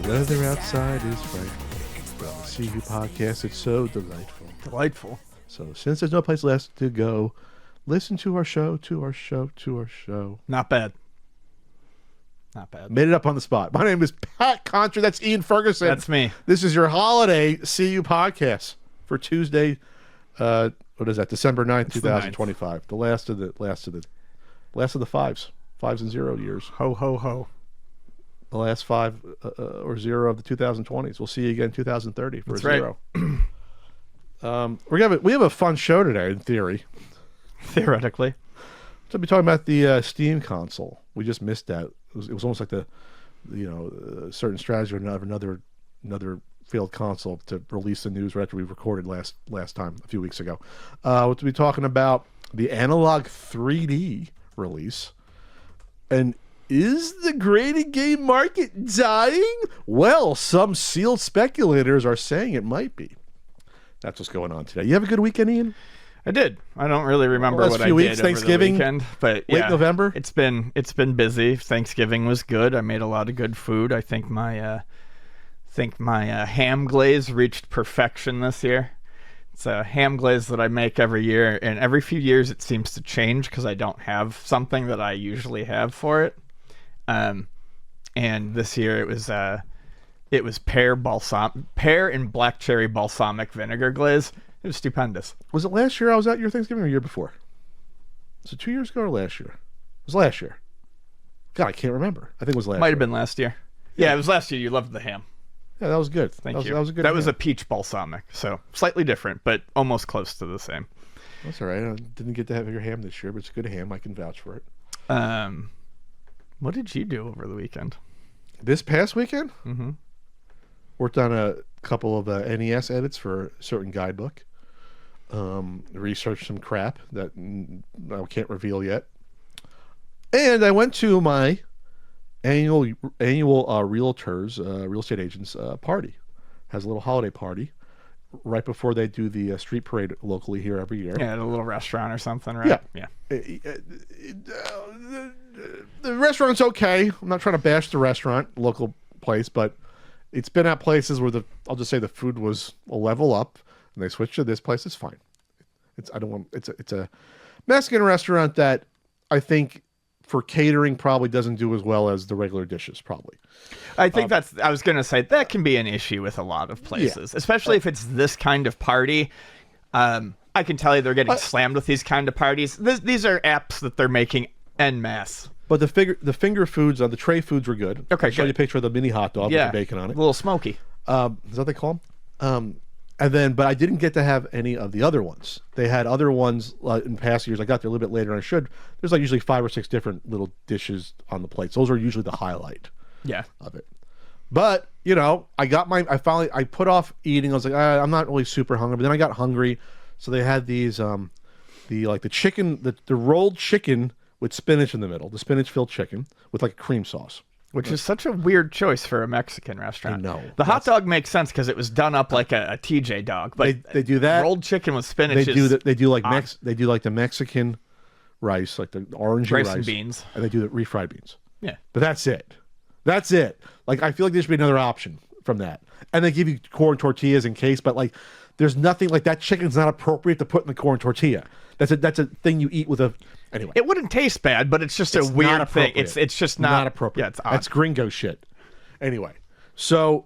weather outside is frightful. Well, the CU podcast, it's so delightful. Delightful. So since there's no place left to go, listen to our show. Not bad. Not bad. Made it up on the spot. My name is Pat Contra. That's Ian Ferguson. That's me. This is your holiday CU podcast for Tuesday. What is that? December 9th, 2025. The last of the fives. 5s and 0 years. Ho, ho, ho. The last 5 or 0 of the 2020s. We'll see you again in 2030 for That's a 0. Right. We have a fun show today, in theory. Theoretically. So we'll be talking about the Steam console. We just missed that. It was almost like the certain strategy or another failed console to release the news right after we recorded last time a few weeks ago. We'll be talking about the Analog 3D release. And is the graded game market dying? Well, some sealed speculators are saying it might be. That's what's going on today. You have a good weekend, Ian? I did. I don't really remember what I did weeks, over Thanksgiving, the weekend, but late November. It's been busy. Thanksgiving was good. I made a lot of good food. I think my ham glaze reached perfection this year. It's a ham glaze that I make every year, and every few years it seems to change because I don't have something that I usually have for it. And this year it was pear and black cherry balsamic vinegar glaze. It was stupendous. Was it last year I was at your Thanksgiving or year before? Was it 2 years ago or last year? It was last year. God, I can't remember. I think it was last year. Might have been last year. Yeah, it was last year. You loved the ham. Yeah, that was good. Thank you. That was a good That ham. was a peach balsamic, so slightly different, but almost close to the same. That's all right. I didn't get to have your ham this year, but it's a good ham. I can vouch for it. What did you do over the weekend? This past weekend? Mm-hmm. Worked on a couple of NES edits for a certain guidebook. Researched some crap that I can't reveal yet. And I went to my annual realtors, real estate agents party. Has a little holiday party right before they do the street parade locally here every year. Yeah, at a little restaurant or something, right? Yeah. The restaurant's okay. I'm not trying to bash the restaurant, local place, but it's been at places where I'll just say the food was a level up, and they switched to this place. It's fine. It's a Mexican restaurant that I think for catering probably doesn't do as well as the regular dishes. Probably. I think I was going to say that can be an issue with a lot of places, especially if it's this kind of party. I can tell you they're getting slammed with these kind of parties. These are apps that they're making en masse. But the finger foods on the tray foods were good. Okay, I'll show you a picture of the mini hot dog with the bacon on it. A little smoky. Is that what they call them? But I didn't get to have any of the other ones. They had other ones in past years. I got there a little bit later than I should. There's like usually 5 or 6 different little dishes on the plates. Those are usually the highlight of it. But, I put off eating. I was like, I'm not really super hungry. But then I got hungry. So they had these, the chicken, the rolled chicken with spinach in the middle, the spinach filled chicken with like cream sauce. Which is such a weird choice for a Mexican restaurant. I know. The hot dog makes sense because it was done up like a TJ dog. But they do that. Rolled chicken with spinach. They do like the Mexican rice, like the orangey rice and beans, and they do the refried beans. Yeah, but that's it. That's it. Like I feel like there should be another option from that. And they give you corn tortillas in case, but like there's nothing like that. Chicken's not appropriate to put in the corn tortilla. That's a thing you eat with a. Anyway, it wouldn't taste bad, but it's just a weird thing. It's just not appropriate. Yeah, it's odd. That's gringo shit. Anyway, so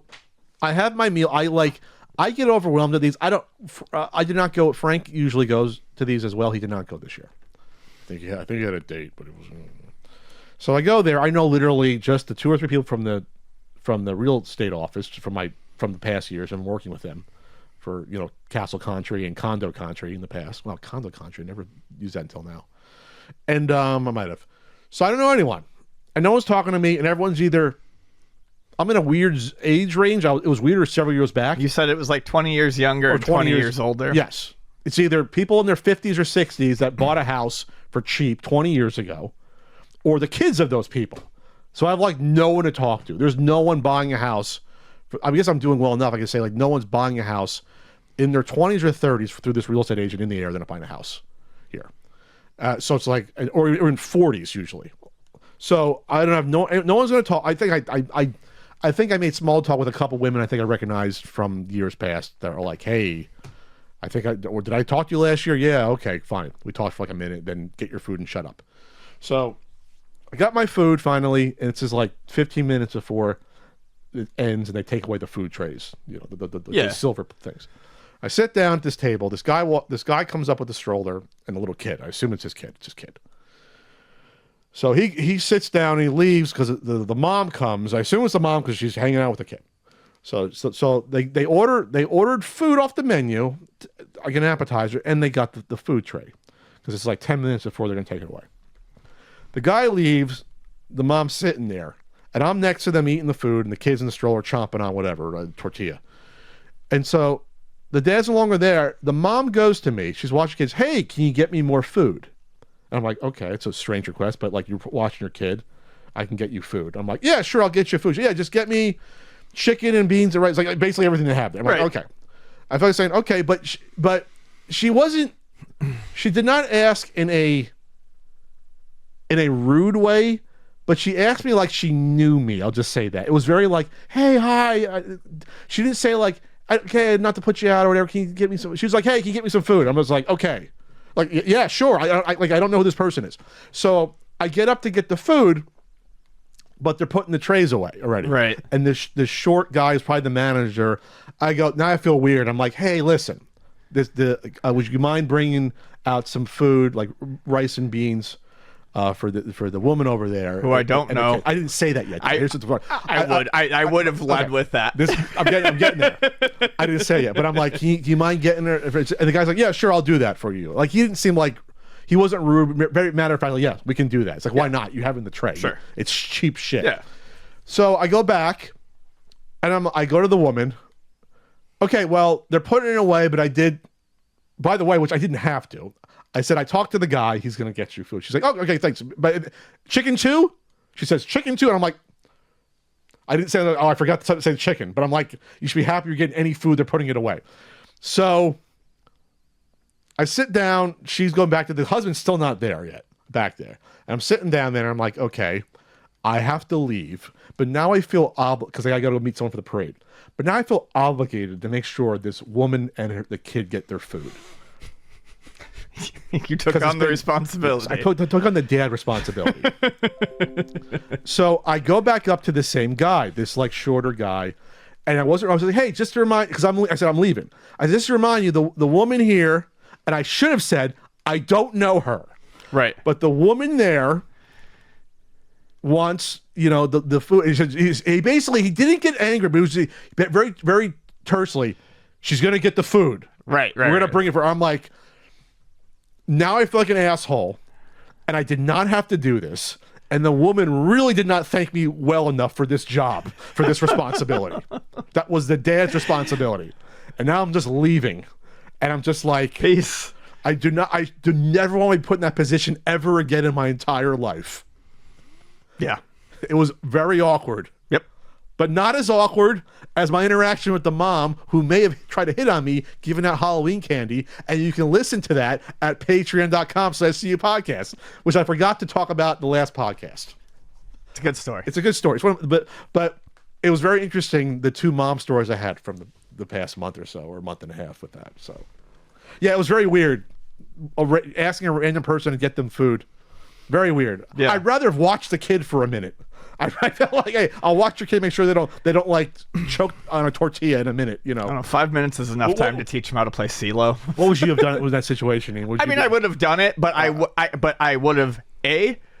I have my meal. I get overwhelmed at these. I did not go. Frank usually goes to these as well. He did not go this year. I think he had a date, but it was. So I go there. I know literally just the 2 or 3 people from the real estate office from the past years. I'm working with them for Castle Country and Condo Country in the past. Well, Condo Country, I never used that until now. And I might have. So I don't know anyone. And no one's talking to me, and everyone's either... I'm in a weird age range. It was weirder several years back. You said it was like 20 years younger or 20 years older? Yes. It's either people in their 50s or 60s that bought a house for cheap 20 years ago, or the kids of those people. So I have like no one to talk to. There's no one buying a house. I guess I'm doing well enough. I can say like no one's buying a house in their 20s or 30s through this real estate agent in the area. They're not buying a house here. So it's like, or in 40s usually. So I don't have no one's going to talk. I think I think I made small talk with a couple women I think I recognized from years past that are like, hey, or did I talk to you last year? Yeah, okay, fine. We talked for like a minute, then get your food and shut up. So I got my food finally, and it's just like 15 minutes before it ends, and they take away the food trays, the silver things. I sit down at this table. This guy comes up with a stroller and a little kid. I assume it's his kid. It's his kid. So he sits down and he leaves because the mom comes. I assume it's the mom because she's hanging out with the kid. So they ordered food off the menu, like an appetizer, and they got the food tray because it's like 10 minutes before they're gonna take it away. The guy leaves. The mom's sitting there, and I'm next to them eating the food, and the kids in the stroller chomping on whatever, a tortilla. And so the dad's no longer there. The mom goes to me. She's watching kids. Hey, can you get me more food? And I'm like, okay, it's a strange request, but like you're watching your kid, I can get you food. I'm like, yeah, sure, I'll get you food. Yeah, just get me chicken and beans and rice, like basically everything they have there. I'm like, okay. I felt like saying, okay, but she wasn't. She did not ask in a rude way, but she asked me like she knew me. I'll just say that. It was very like, hey, hi. She didn't say like, okay, not to put you out or whatever. Can you get me some? She was like, hey, can you get me some food? I was like, okay. Like, yeah, sure. I don't know who this person is. So I get up to get the food, but they're putting the trays away already. Right. And this short guy is probably the manager. I go, now I feel weird. I'm like, hey, listen, would you mind bringing out some food, like rice and beans, for the woman over there who I don't know. I didn't say that yet. I would have led with that. I'm getting there. I didn't say it yet, but I'm like, do you mind getting there? And the guy's like, yeah, sure, I'll do that for you. Like, he didn't seem like, he wasn't rude, very matter of fact, like, yeah, we can do that. It's like, why not? You have it in the tray. Sure. It's cheap shit. Yeah. So I go back, and I go to the woman. Okay, well, they're putting it away, but I did, by the way, which I didn't have to. I said, I talked to the guy. He's going to get you food. She's like, oh, okay, thanks. But chicken too? She says, chicken too? And I'm like, I didn't say, oh, I forgot to say chicken. But I'm like, you should be happy you're getting any food. They're putting it away. So I sit down. She's going back to the husband's still not there yet, back there. And I'm sitting down there. And I'm like, okay, I have to leave. But now I feel obligated because I got to go meet someone for the parade. But now I feel obligated to make sure this woman and the kid get their food. You took on the responsibility. I took on the dad responsibility. So I go back up to the same guy, this like shorter guy, and I was like, hey, just to remind, because I said I'm leaving. I said, just to remind you, the woman here, and I should have said I don't know her, right? But the woman there wants, the food. He basically didn't get angry, but he was very very tersely. She's gonna get the food, right? We're gonna bring it for. I'm like. Now I feel like an asshole, and I did not have to do this. And the woman really did not thank me well enough for this job, for this responsibility. That was the dad's responsibility. And now I'm just leaving. And I'm just like, peace. I do never want to be put in that position ever again in my entire life. Yeah. It was very awkward. Yep. But not as awkward as my interaction with the mom who may have tried to hit on me giving out Halloween candy. And you can listen to that at patreon.com/CUpodcast, which I forgot to talk about in the last podcast. It's a good story. It's a good story. But it was very interesting, the two mom stories I had from the past month or so, or a month and a half with that. So, yeah, it was very weird asking a random person to get them food. Very weird. Yeah. I'd rather have watched the kid for a minute. I felt like, hey, I'll watch your kid, make sure they don't like choke on a tortilla in a minute. I don't know. 5 minutes is enough time to teach him how to play CeeLo. What would you have done with that situation? Ian? I would have done it, but I would have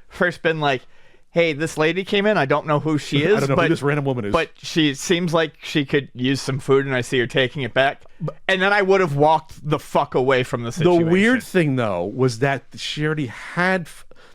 first been like, hey, this lady came in. I don't know who she is. I don't know who this random woman is. But she seems like she could use some food, and I see her taking it back. And then I would have walked the fuck away from the situation. The weird thing, though, was that she already had...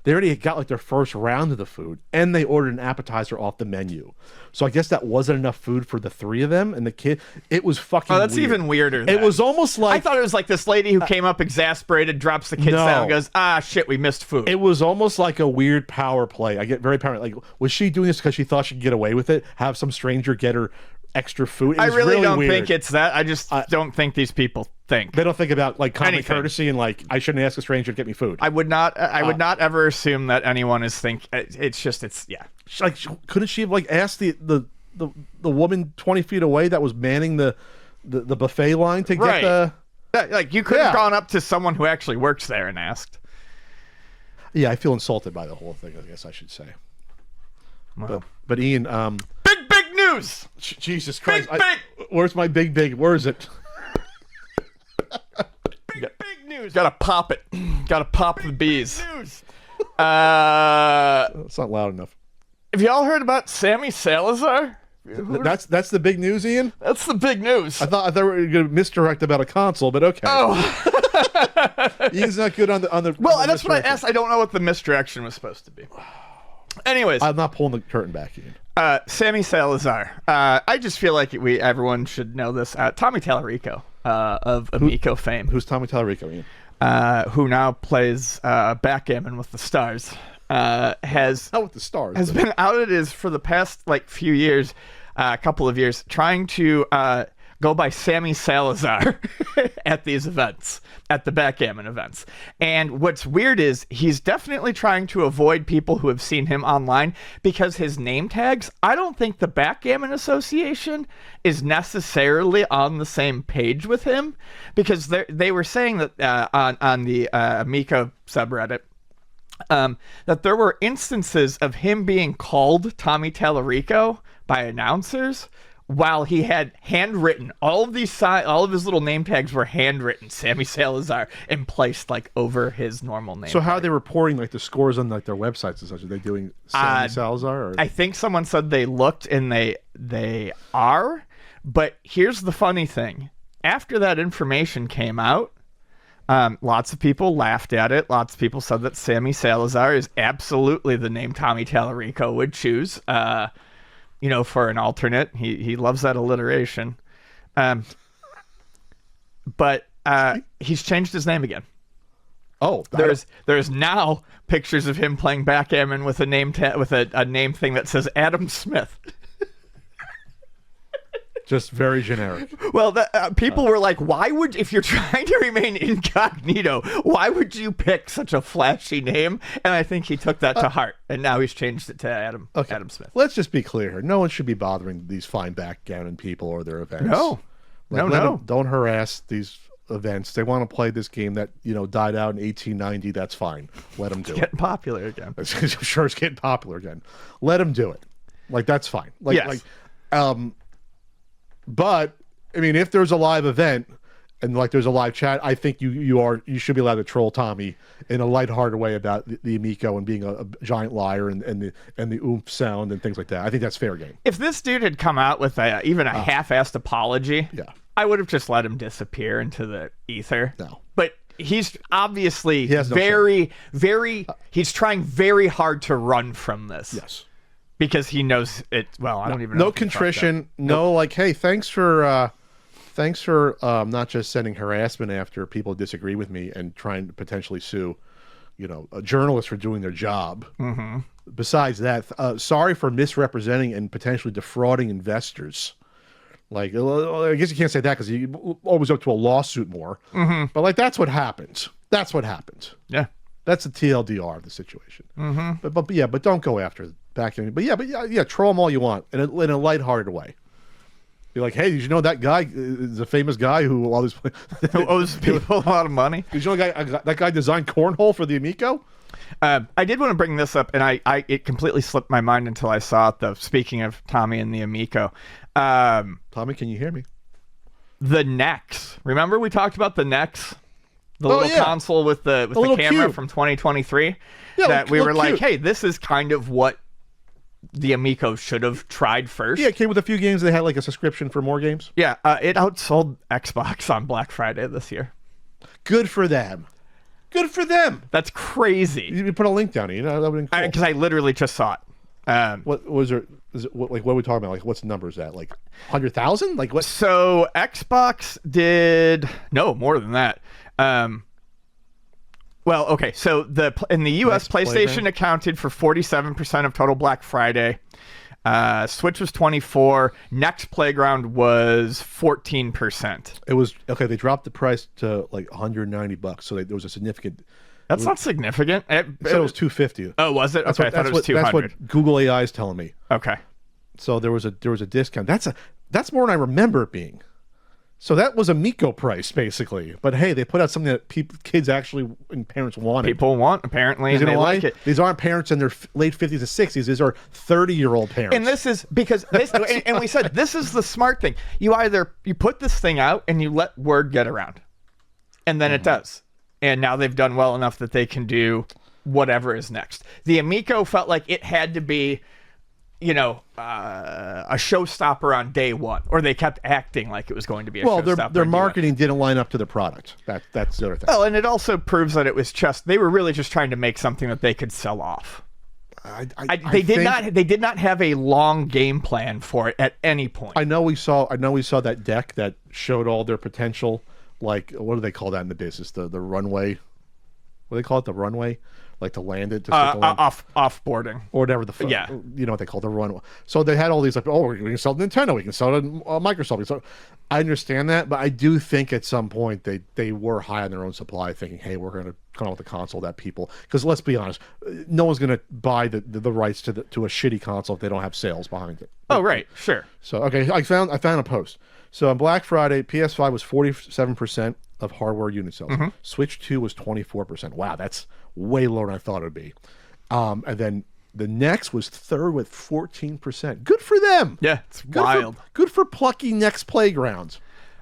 They already got like their first round of the food, and they ordered an appetizer off the menu. So I guess that wasn't enough food for the three of them and the kid. It was fucking weird. Even weirder. It was almost like... I thought it was like this lady who came up exasperated, drops the kids down, and goes, shit, we missed food. It was almost like a weird power play. I get very paranoid. Like, was she doing this because she thought she could get away with it? Have some stranger get her extra food? I really don't think it's that. I just don't think these people think. They don't think about like common courtity and like, I shouldn't ask a stranger to get me food. I would not ever assume that anyone is yeah. Like, couldn't she have like asked the the woman 20 feet away that was manning the buffet line to Right. get the. Like you could have gone up to someone who actually works there and asked. Yeah, I feel insulted by the whole thing. I guess I should say. Wow. But Ian, Big news. Jesus Christ, Big. where's my big? Where is it? Big news. Gotta pop it. Gotta pop the bees. It's not loud enough. Have y'all heard about Sammy Salazar? That's the big news, Ian. That's the big news. I thought we were going to misdirect about a console, but okay. Oh. Ian's not good on the. Well, on the that's what I misdirection. asked. I don't know what the misdirection was supposed to be. Anyways, I'm not pulling the curtain back, Ian. Sammy Salazar. I just feel like everyone should know this. Tommy Tallarico of Amico fame, Who's Tommy Tallarico, Ian? who now plays backgammon with the Stars, has Not with the Stars. has been outed as for the past few years, couple of years, trying to go by Sammy Salazar at these events, at the backgammon events. And what's weird is he's definitely trying to avoid people who have seen him online because his name tags, I don't think the Backgammon Association is necessarily on the same page with him, because they were saying that on the Amico subreddit, that there were instances of him being called Tommy Tallarico by announcers while he had handwritten all of his little name tags were handwritten Sammy Salazar and placed over his normal name. So how are they reporting the scores on their websites and such? Are they doing Sammy Salazar? Or? I think someone said they looked and they are, but here's the funny thing. After that information came out, lots of people laughed at it. Lots of people said that Sammy Salazar is absolutely the name Tommy Tallarico would choose. For an alternate. He loves that alliteration. But he's changed his name again. Oh, There's now pictures of him playing backgammon with a name with a name thing that says Adam Smith. just very generic. Well, people were like, why would, if you're trying to remain incognito, why would you pick such a flashy name? And I think he took that to heart, and now he's changed it to Adam Smith. Let's just be clear here. No one should be bothering these fine backgammon people or their events. No. Don't harass these events. They want to play this game that died out in 1890. That's fine. Let them do it. Getting popular again. I'm sure it's getting popular again. Let them do it. That's fine. Yes. But I mean, if there's a live event and there's a live chat, I think you should be allowed to troll Tommy in a lighthearted way about the Amico and being a giant liar and the oomph sound and things like that. I think that's fair game. If this dude had come out with even a half-assed apology, Yeah. I would have just let him disappear into the ether. No. But he's obviously has no he's trying very hard to run from this. Yes. Because he knows it. Well, I don't even know. No contrition. No, hey, thanks for not just sending harassment after people disagree with me and trying to potentially sue, a journalist for doing their job. Mm-hmm. Besides that, sorry for misrepresenting and potentially defrauding investors. I guess you can't say that because you always up to a lawsuit more. Mm-hmm. But that's what happens. That's what happens. Yeah. That's the TLDR of the situation. Mm-hmm. But don't go after backgammon. But troll them all you want in a lighthearted way. Be like, hey, did you know that guy is a famous guy who always who owes people a lot of money? Did you know that guy designed cornhole for the Amico? I did want to bring this up, and it completely slipped my mind until I saw it, though. Speaking of Tommy and the Amico. Tommy, can you hear me? The Nex. Remember we talked about the Nex? The little console with the camera cube from 2023? Yeah, that we were like, cute. hey, this is kind of what the Amico should have tried first. Yeah, it came with a few games. They had a subscription for more games. Yeah, it outsold Xbox on Black Friday this year. Good for them. Good for them. That's crazy. You put a link down here. That would be cool. Because I literally just saw it. What was there? What are we talking about? What's the numbers that? 100,000? What? So Xbox did more than that. Well, okay. So in the U.S., PlayStation accounted for 47% of total Black Friday. Switch was 24%. Next Playground was 14%. It was okay. They dropped the price to $190, so there was a significant. That's not significant. It said it was $250. Oh, was it? Okay, I thought it was $200. That's what Google AI is telling me. Okay. So there was a discount. That's more than I remember it being. So that was a Miko price, basically. But hey, they put out something that kids actually and parents wanted. People want, apparently, and you know they why? like it. These aren't parents in their late 50s to 60s. These are 30-year-old parents. And this is because this, and we said this is the smart thing. You put this thing out and you let word get around, and then it does. And now they've done well enough that they can do whatever is next. The Amico felt like it had to be, a showstopper on day one, or they kept acting like it was going to be a showstopper. Well, their marketing didn't line up to the product. That's the other thing. Oh, and it also proves that it was they were really just trying to make something that they could sell off. They did not have a long game plan for it at any point. I know we saw that deck that showed all their potential. Like, what do they call that in the business? The runway. What do they call it? The runway. Like to land it, offboarding or whatever you know what they call the runway. So they had all these like, we can sell to Nintendo, we can sell to Microsoft. So I understand that, but I do think at some point they were high on their own supply, thinking, hey, we're going to come out with a console that people, because let's be honest, no one's going to buy the rights to a shitty console if they don't have sales behind it. Oh right, sure. So okay, I found a post. So on Black Friday, PS5 was 47% of hardware unit sales. Switch 2 was 24%. Wow, that's way lower than I thought it would be. And then the next was third with 14%. Good for them. Yeah, it's wild. Good for plucky Next Playgrounds.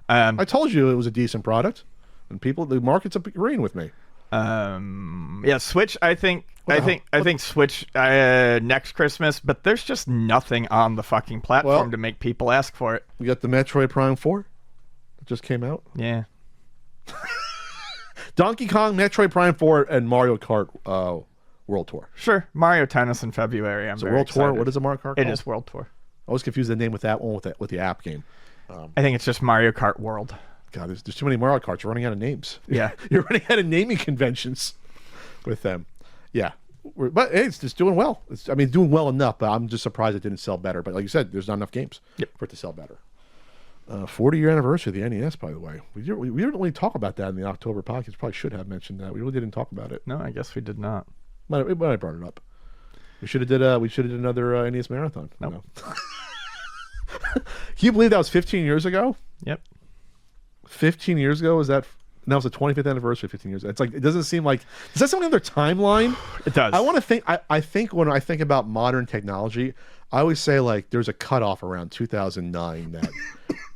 I told you it was a decent product, and the market's agreeing with me. Yeah, Switch. I think Switch next Christmas, but there's just nothing on the fucking platform to make people ask for it. We got the Metroid Prime 4 that just came out. Yeah. Donkey Kong, Metroid Prime 4, and Mario Kart World Tour. Sure. Mario Tennis in February. I'm very World excited. Tour. What is a Mario Kart called? It is World Tour. I always confuse the name with that one with the app game. I think it's just Mario Kart World. God, there's too many Mario Karts. You're running out of names. Yeah. You're running out of naming conventions with them. Yeah. But hey, it's just doing well. Doing well enough, but I'm just surprised it didn't sell better. But like you said, there's not enough games for it to sell better. 40-year anniversary of the NES, by the way. We didn't really talk about that in the October podcast. Probably should have mentioned that. We really didn't talk about it. No, I guess we did not. But I brought it up. We should have did another NES marathon. Nope. Can you believe that was 15 years ago? Yep. 15 years ago? Was that? Now it's the 25th anniversary. 15 years. It's like, it doesn't seem like. Is that something on their timeline? It does. I want to think. I think when I think about modern technology, I always say like there's a cutoff around 2009 that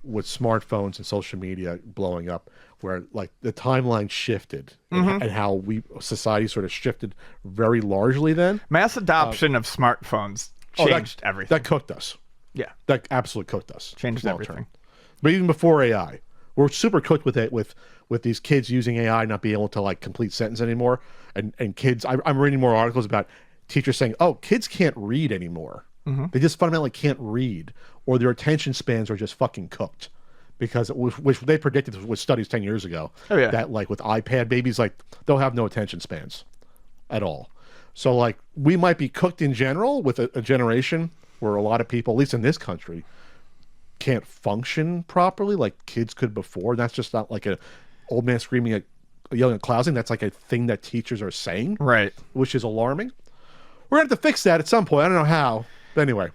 with smartphones and social media blowing up, where like the timeline shifted and how society sort of shifted very largely. Then mass adoption of smartphones changed everything. That cooked us. Yeah, that absolutely cooked us. Changed everything. Term. But even before AI, we're super cooked with it with these kids using AI not being able to like complete sentence anymore, and kids. I'm reading more articles about teachers saying, "Oh, kids can't read anymore. They just fundamentally can't read, or their attention spans are just fucking cooked." Because which they predicted with studies 10 years ago, that like with iPad babies, like they'll have no attention spans at all. So like we might be cooked in general with a generation where a lot of people, at least in this country, can't function properly like kids could before. And that's just not like a old man screaming at yelling at clowsing. That's like a thing that teachers are saying, right? Which is alarming. We're gonna have to fix that at some point. I don't know how, but anyway.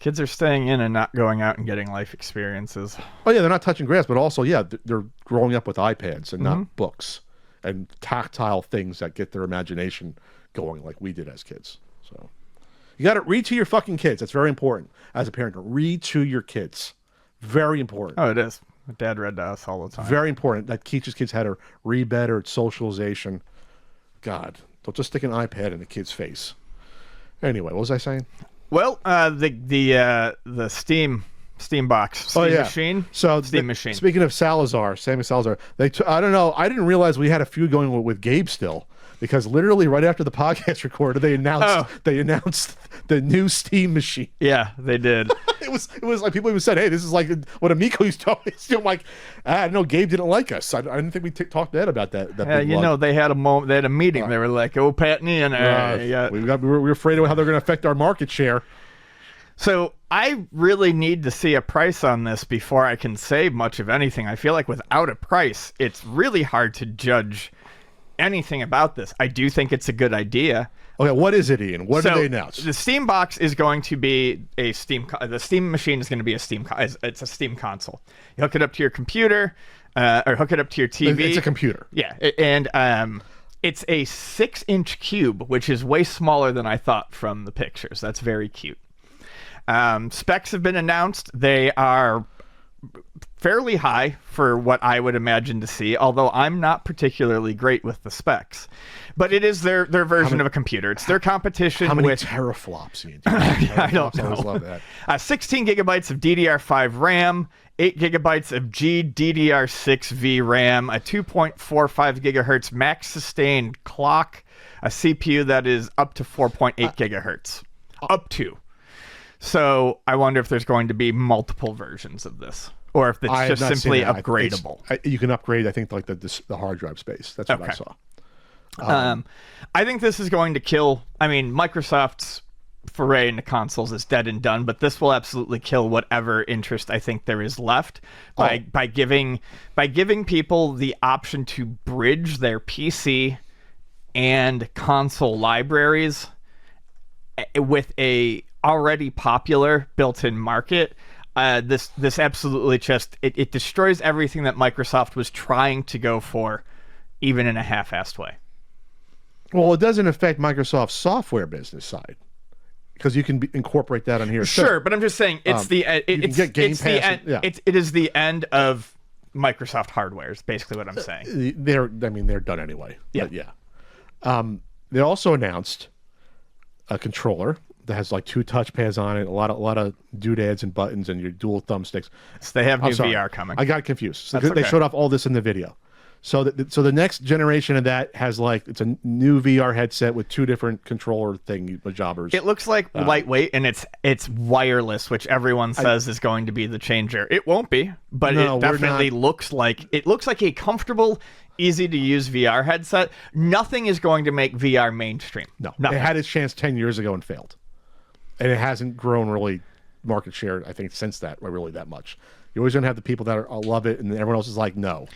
Kids are staying in and not going out and getting life experiences. Oh yeah, they're not touching grass, but also they're growing up with iPads and not books and tactile things that get their imagination going like we did as kids. So you got to read to your fucking kids. That's very important as a parent. Read to your kids. Very important. Oh, it is. My dad read to us all the time. Very important. That teaches kids how to read better. It's socialization. God, don't just stick an iPad in a kid's face. Anyway, what was I saying? Well, the Steam box, machine. So Steam machine. Speaking of Sammy Salazar, I don't know. I didn't realize we had a feud going with Gabe still, because literally right after the podcast recorded, they announced the new Steam machine. Yeah, they did. It was like people even said, "Hey, this is like what Amico used to." I'm like, I know Gabe didn't like us. I didn't think we talked bad about that. They had a moment. They had a meeting. They were like, "Oh, Pat and Ian, we were afraid of how they're going to affect our market share." So I really need to see a price on this before I can say much of anything. I feel like without a price, it's really hard to judge anything about this. I do think it's a good idea. Okay, what is it, Ian? What did they announce? The Steam box is going to be the Steam machine is going to be it's a Steam console. You hook it up to your computer, or hook it up to your TV. It's a computer. Yeah, and it's a 6-inch cube, which is way smaller than I thought from the pictures. That's very cute. Specs have been announced. They are fairly high for what I would imagine to see, although I'm not particularly great with the specs. But it is their version of a computer. It's their competition. How many with teraflops? I don't know. I always love that. 16 gigabytes of DDR5 RAM, 8 gigabytes of GDDR6 VRAM, a 2.45 gigahertz max sustained clock, a CPU that is up to 4.8 gigahertz. Up to. So I wonder if there's going to be multiple versions of this, or if it's just simply upgradable. You can upgrade, I think, like the hard drive space. That's what I saw. I think this is going to kill. I mean, Microsoft's foray into consoles is dead and done, but this will absolutely kill whatever interest I think there is left by giving people the option to bridge their PC and console libraries with a already popular built-in market. This absolutely just it destroys everything that Microsoft was trying to go for, even in a half-assed way. Well, it doesn't affect Microsoft's software business side, because you can incorporate that on here. Sure, but I'm just saying it's it is the end of Microsoft hardware. Is basically what I'm saying. They're done anyway. Yeah, but yeah. They also announced a controller that has like 2 touchpads on it, a lot of doodads and buttons, and your dual thumbsticks. So they have new VR coming. I got confused. So they showed off all this in the video. So the next generation of that has it's a new VR headset with 2 different controller jobbers. It looks like lightweight, and it's wireless, which everyone says is going to be the changer. It won't be, but it definitely looks like a comfortable, easy to use VR headset. Nothing is going to make VR mainstream. No, nothing. It had its chance 10 years ago and failed, and it hasn't grown really market share, I think, since that really that much. You're always gonna have the people that love it, and everyone else is like, no.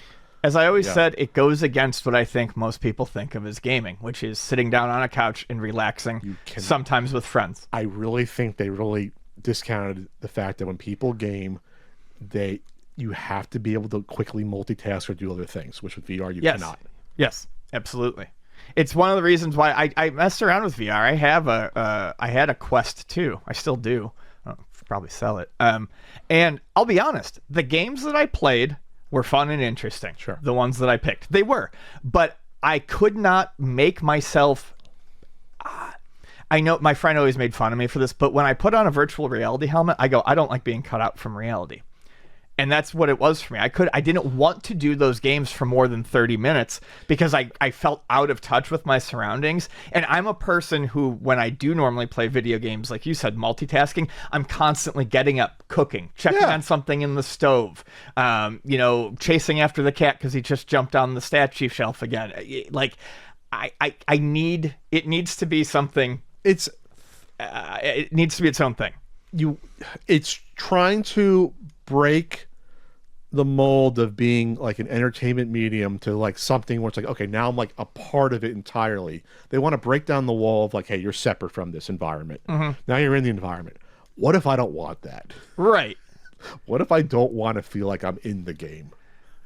As I always said, it goes against what I think most people think of as gaming, which is sitting down on a couch and relaxing, sometimes with friends. I really think they really discounted the fact that when people game, you have to be able to quickly multitask or do other things, which with VR you cannot. Yes, absolutely. It's one of the reasons why I messed around with VR. I had a Quest 2. I still do. I'll probably sell it. And I'll be honest, the games that I played were fun and interesting. Sure. The ones that I picked. They were. But I could not make myself... I know my friend always made fun of me for this, but when I put on a virtual reality helmet, I don't like being cut out from reality. And that's what it was for me. I didn't want to do those games for more than 30 minutes because I felt out of touch with my surroundings. And I'm a person who, when I do normally play video games, like you said, multitasking, I'm constantly getting up, cooking, checking on something in the stove, chasing after the cat because he just jumped on the statue shelf again. Like, it needs to be something. It needs to be its own thing. It's trying to break the mold of being like an entertainment medium to like something where it's like, okay, now I'm like a part of it entirely. They want to break down the wall of like, hey, you're separate from this environment. Mm-hmm. Now you're in the environment. What if I don't want that? Right. What if I don't want to feel like I'm in the game?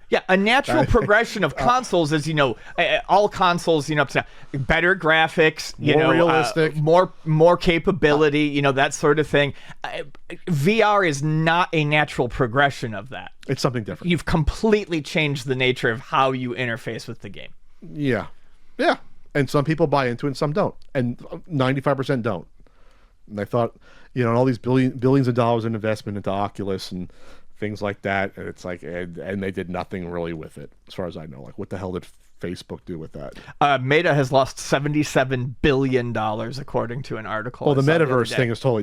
Yeah, a natural progression of consoles is, all consoles, better graphics, more realistic, more capability, that sort of thing. VR is not a natural progression of that. It's something different. You've completely changed the nature of how you interface with the game. Yeah. Yeah. And some people buy into it and some don't. And 95% don't. And I thought, all these billions of dollars in investment into Oculus and things like that, and it's like, and they did nothing really with it, as far as I know. Like, what the hell did Facebook do with that? Meta has lost $77 billion, according to an article. Oh, the metaverse thing is totally,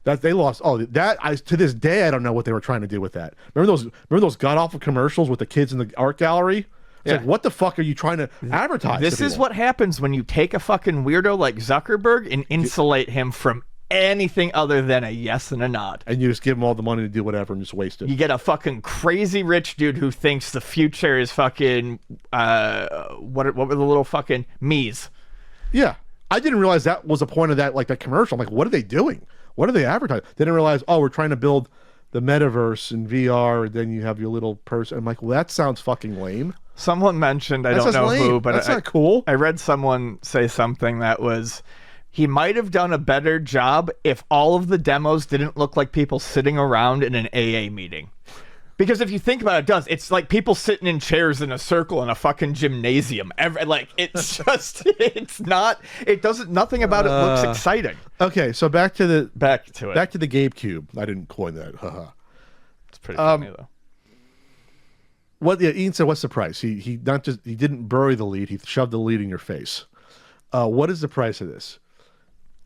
that they lost. Oh, to this day, I don't know what they were trying to do with that. Remember those god awful commercials with the kids in the art gallery? It's like, what the fuck are you trying to advertise? This is what happens when you take a fucking weirdo like Zuckerberg and insulate him from anything other than a yes and a nod. And you just give them all the money to do whatever and just waste it. You get a fucking crazy rich dude who thinks the future is fucking what were the little fucking Mii's? Yeah. I didn't realize that was the point of that, like, that commercial. I'm like, what are they doing? What are they advertising? They didn't realize, oh, we're trying to build the metaverse in VR, and then you have your little person. I'm like, well, that sounds fucking lame. Someone mentioned, I don't know who, but that's not cool. I read someone say something that was, he might have done a better job if all of the demos didn't look like people sitting around in an AA meeting. Because if you think about it, it does. It's like people sitting in chairs in a circle in a fucking gymnasium. It's just, nothing about it looks exciting. Okay, so back to the GameCube. I didn't coin that. Haha. It's pretty funny though. Ian said, what's the price? He didn't bury the lead. He shoved the lead in your face. What is the price of this?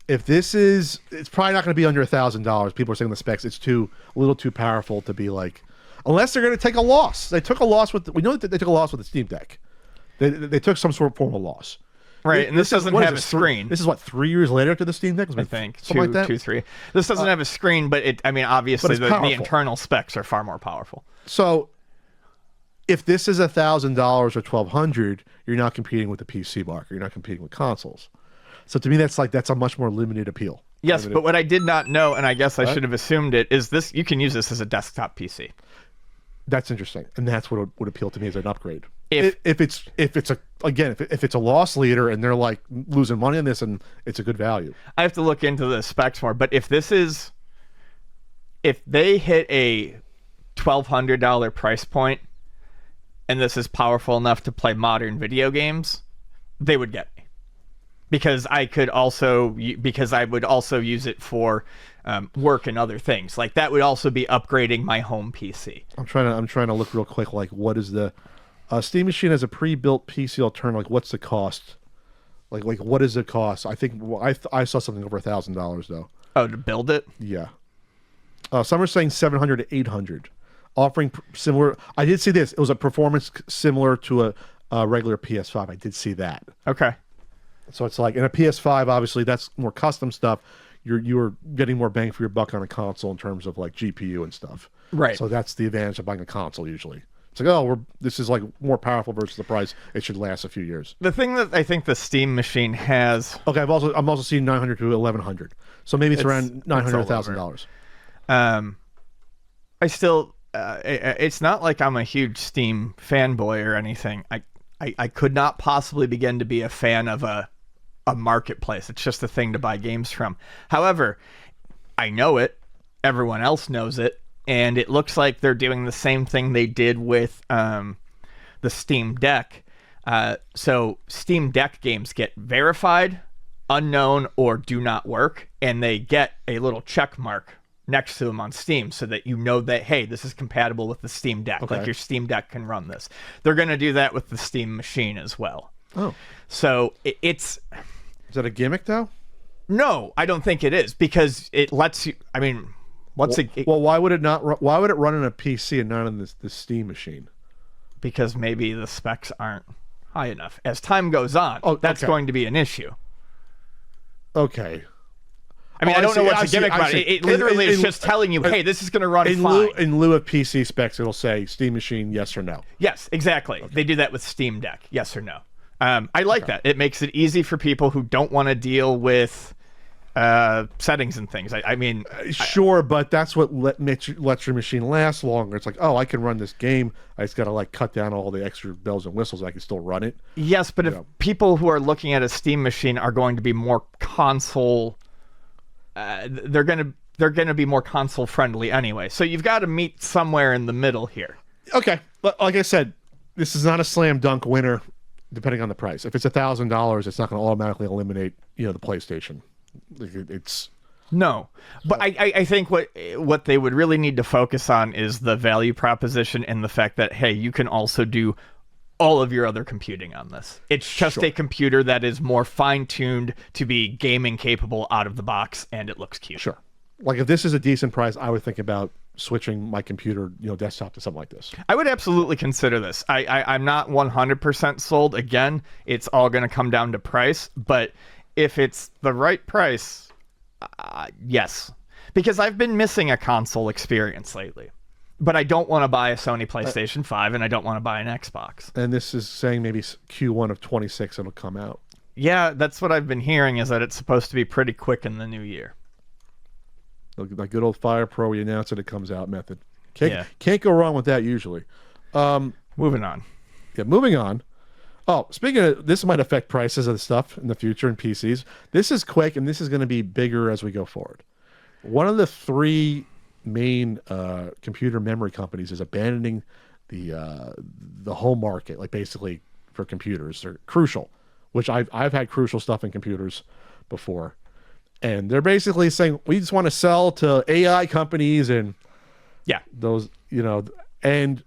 If this is, it's probably not going to be under $1,000. People are saying the specs, it's a little too powerful to be like, unless they're going to take a loss. They took a loss we know that they took a loss with the Steam Deck. They took some sort of form of loss. Right, and this doesn't have a screen. This is what, 3 years later after the Steam Deck? I think something like that? 2, 3. This doesn't have a screen, but obviously the internal specs are far more powerful. So, if this is $1,000 or $1,200, you're not competing with the PC market. You're not competing with consoles. So to me, that's a much more limited appeal. Yes, but what I did not know, and I guess I should have assumed it, is this you can use this as a desktop PC. That's interesting, and that's what would appeal to me as an upgrade. If it's a loss leader and they're like losing money on this, and it's a good value. I have to look into the specs more, but if they hit a $1,200 price point, and this is powerful enough to play modern video games, they would get me. Because I would also use it for work and other things. Like that would also be upgrading my home PC. I'm trying to look real quick. Like, what is the Steam Machine has a pre-built PC alternative? Like, what's the cost? Like what is the cost? I think I saw something over $1,000 though. Oh, to build it? Yeah. Some are saying $700 to $800, offering similar. I did see this. It was a performance similar to a regular PS5. I did see that. Okay. So it's like in a PS5, obviously that's more custom stuff. You're getting more bang for your buck on a console in terms of like GPU and stuff. Right. So that's the advantage of buying a console usually. It's like, this is like more powerful versus the price. It should last a few years. The thing that I think the Steam Machine has. Okay, I'm also seeing $900 to $1,100. So maybe it's around $900 $1,000. I still. It's not like I'm a huge Steam fanboy or anything. I could not possibly begin to be a fan of a marketplace. It's just a thing to buy games from. However, I know it. Everyone else knows it. And it looks like they're doing the same thing they did with the Steam Deck. So Steam Deck games get verified, unknown, or do not work. And they get a little check mark next to them on Steam so that you know that, hey, this is compatible with the Steam Deck. Okay. Like your Steam Deck can run this. They're going to do that with the Steam Machine as well. Oh. So it's... Is that a gimmick, though? No, I don't think it is, because it lets you... I mean, why would it not? Why would it run on a PC and not on the Steam Machine? Because maybe the specs aren't high enough. As time goes on, that's going to be an issue. Okay. I mean, I don't know what's a gimmick about it. It literally is just telling you, hey, this is going to run fine. In lieu of PC specs, it'll say Steam Machine, yes or no. Yes, exactly. Okay. They do that with Steam Deck, yes or no. I like that. It makes it easy for people who don't want to deal with settings and things. I mean... Sure, but that's what lets your machine last longer. It's like, oh, I can run this game. I just got to like cut down all the extra bells and whistles. I can still run it. Yes, but if people who are looking at a Steam Machine are going to be more console... they're going to be more console friendly anyway. So you've got to meet somewhere in the middle here. Okay, but like I said, this is not a slam dunk winner. Depending on the price, if it's $1,000, it's not going to automatically eliminate the PlayStation. It's no, but I think what they would really need to focus on is the value proposition and the fact that, hey, you can also do all of your other computing on this. It's just a computer that is more fine-tuned to be gaming capable out of the box, and it looks cute. Sure. Like if this is a decent price, I would think about switching my computer, desktop to something like this. I would absolutely consider this. I'm not 100% sold. Again, it's all going to come down to price, but if it's the right price, Yes, because I've been missing a console experience lately. But I don't want to buy a Sony PlayStation 5, and I don't want to buy an Xbox. And this is saying maybe Q1 of 26 it'll come out. Yeah, that's what I've been hearing, is that it's supposed to be pretty quick in the new year. Like good old Fire Pro, we announce it comes out method. Can't go wrong with that usually. Moving on. Yeah, moving on. Oh, speaking of, this might affect prices of the stuff in the future in PCs. This is quick, and this is going to be bigger as we go forward. One of the three main computer memory companies is abandoning the home market, like basically for computers. They're Crucial, which I've had Crucial stuff in computers before, and they're basically saying we just want to sell to AI companies and those, and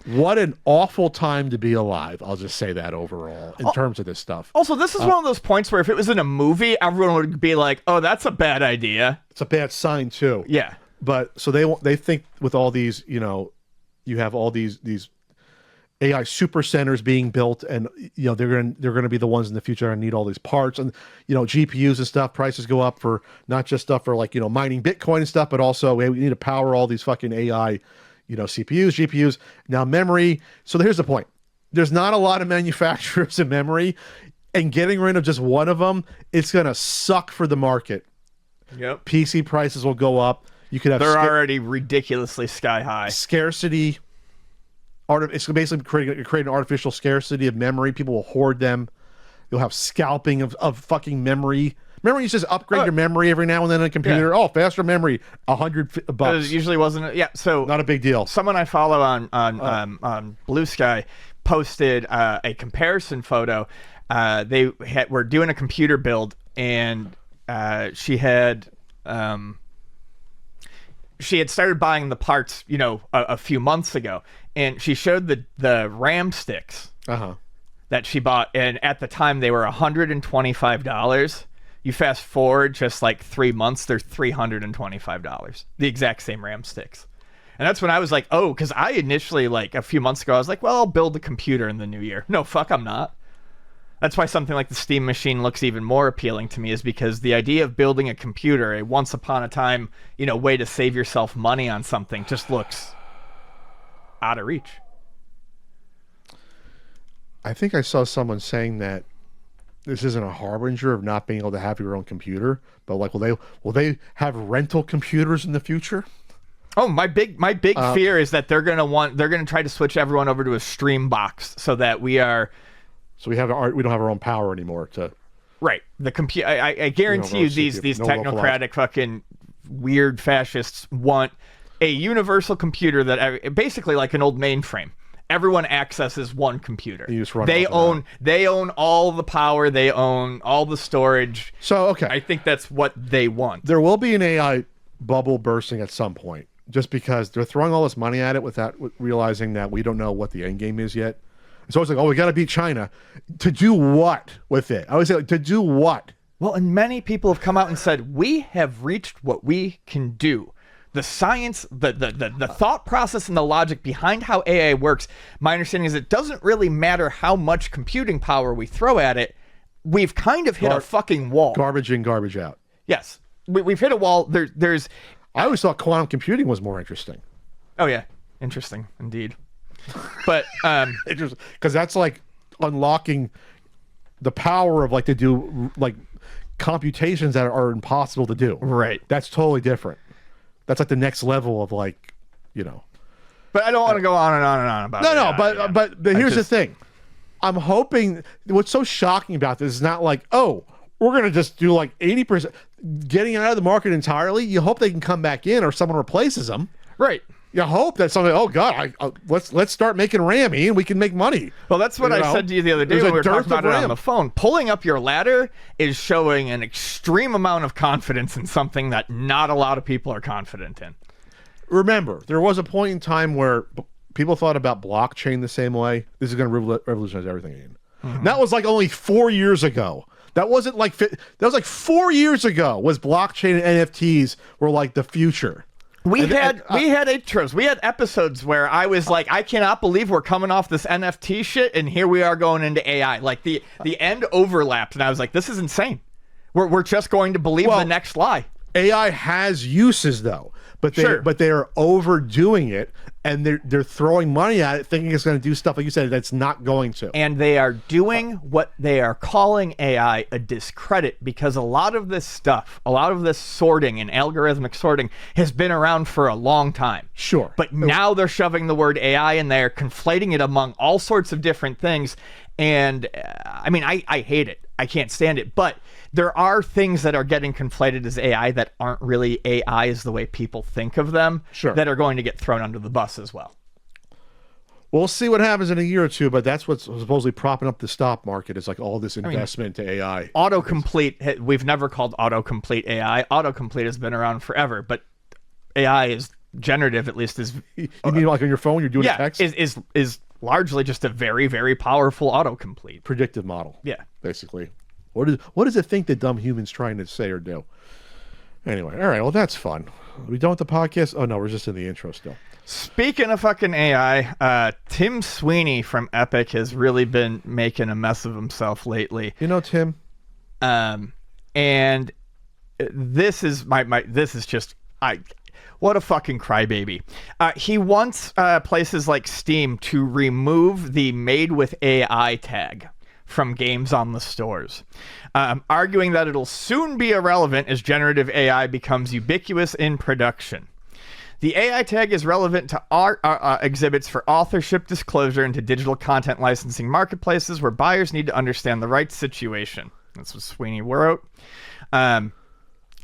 what an awful time to be alive. I'll just say that overall in terms of this stuff. Also, this is one of those points where if it was in a movie, everyone would be like, "Oh, that's a bad idea." It's a bad sign too. Yeah. But so they think with all these, you have all these AI super centers being built, and they're going to be the ones in the future and need all these parts, and GPUs and stuff. Prices go up for not just stuff for like mining Bitcoin and stuff, but also we need to power all these fucking AI. CPUs, GPUs, now memory. So here's the point. There's not a lot of manufacturers in memory, and getting rid of just one of them, it's going to suck for the market. Yep. PC prices will go up. You could have They're already ridiculously sky high. Scarcity. It's basically create an artificial scarcity of memory. People will hoard them. You'll have scalping of fucking memory. Remember, you just upgrade your memory every now and then on a computer. Yeah. Oh, faster memory, $100. It usually wasn't. Yeah, so not a big deal. Someone I follow on Blue Sky posted a comparison photo. They were doing a computer build, and she had started buying the parts, a few months ago, and she showed the RAM sticks that she bought, and at the time they were $125. You fast forward just like 3 months, they're $325. The exact same RAM sticks. And that's when I was like, oh, because I initially, like a few months ago, I was like, well, I'll build a computer in the new year. No, fuck, I'm not. That's why something like the Steam Machine looks even more appealing to me, is because the idea of building a computer, a once upon a time, way to save yourself money on something, just looks out of reach. I think I saw someone saying that this isn't a harbinger of not being able to have your own computer, but like, will they have rental computers in the future? Oh, my big fear is that they're gonna try to switch everyone over to a stream box so that we don't have our own power anymore to. Right. The computer. I guarantee you, these technocratic fucking weird fascists want a universal computer that basically like an old mainframe. Everyone accesses one computer. They own all the power. They own all the storage. So, okay. I think that's what they want. There will be an AI bubble bursting at some point, just because they're throwing all this money at it without realizing that we don't know what the end game is yet. It's always like, oh, we got to beat China. To do what with it? I always say, like, to do what? Well, and many people have come out and said, we have reached what we can do. The science, the thought process and the logic behind how AI works, my understanding is it doesn't really matter how much computing power we throw at it. We've kind of hit a fucking wall. Garbage in, garbage out. Yes. We've hit a wall. I always thought quantum computing was more interesting. Oh, yeah. Interesting, indeed. But because that's like unlocking the power of like to do like computations that are impossible to do. Right. That's totally different. That's like the next level of like, But I don't want to go on and on and on about it. No, but here's the thing. I'm hoping what's so shocking about this is not like, oh, we're going to just do like 80%. Getting out of the market entirely, you hope they can come back in or someone replaces them. Right. You hope that somebody, oh God, let's start making RAM and we can make money. Well, that's what I said to you the other day when we were talking about it on the phone. Pulling up your ladder is showing an extreme amount of confidence in something that not a lot of people are confident in. Remember, there was a point in time where people thought about blockchain the same way. This is going to revolutionize everything again. Mm-hmm. That was like only 4 years ago. That wasn't like, that was like 4 years ago was blockchain and NFTs were like the future. We had intros. We had episodes where I was like, I cannot believe we're coming off this NFT shit, and here we are going into AI. Like the end overlapped, and I was like, this is insane. We're just going to believe the next lie. AI has uses though, but Sure. they are overdoing it, and they're throwing money at it, thinking it's going to do stuff like you said that's not going to. And they are doing what they are calling AI a discredit, because a lot of this stuff, a lot of this sorting and algorithmic sorting has been around for a long time. Sure. But now they're shoving the word AI in there, conflating it among all sorts of different things. And I mean, I hate it. I can't stand it. But there are things that are getting conflated as AI that aren't really AI as the way people think of them, Sure. that are going to get thrown under the bus as well. We'll see what happens in a year or two, but that's what's supposedly propping up the stock market. Is like all this investment into AI. Autocomplete, we've never called autocomplete AI. Autocomplete has been around forever, but AI is generative, at least is... You mean like on your phone, you're doing a text? is largely just a very, very powerful autocomplete. Predictive model. Yeah. Basically. What does it think the dumb human's trying to say or do? Anyway, all right, well, that's fun. Are we done with the podcast? Oh, no, we're just in the intro still. Speaking of fucking AI, Tim Sweeney from Epic has really been making a mess of himself lately. You know, Tim? And this is this is just... what a fucking crybaby. He wants places like Steam to remove the Made with AI tag from games on the stores, arguing that it'll soon be irrelevant as generative AI becomes ubiquitous in production. The AI tag is relevant to art exhibits for authorship disclosure into digital content licensing marketplaces where buyers need to understand the rights situation. That's what Sweeney wrote. It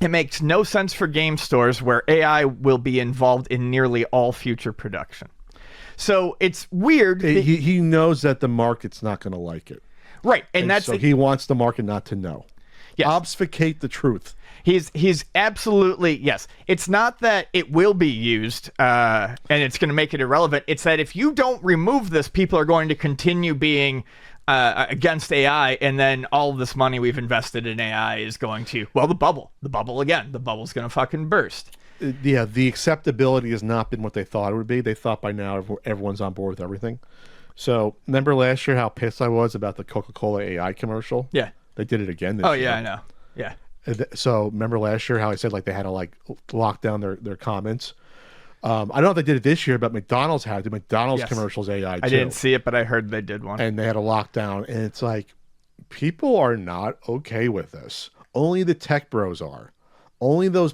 makes no sense for game stores where AI will be involved in nearly all future production. So it's weird. He knows that the market's not going to like it. Right. And that's so he wants the market not to know. Yes. Obfuscate the truth. He's absolutely, yes. It's not that it will be used and it's going to make it irrelevant. It's that if you don't remove this, people are going to continue being against AI, and then all of this money we've invested in AI is going to, well, the bubble again. The bubble's going to fucking burst. Yeah, the acceptability has not been what they thought it would be. They thought by now everyone's on board with everything. So remember last year how pissed I was about the Coca-Cola AI commercial? Yeah. They did it again this year. Oh, yeah, I know. Yeah. So remember last year how I said like they had to like lock down their comments? I don't know if they did it this year, but McDonald's had to. McDonald's commercials AI too. I didn't see it, but I heard they did one. And they had a lockdown. And it's like, people are not okay with this. Only the tech bros are. Only those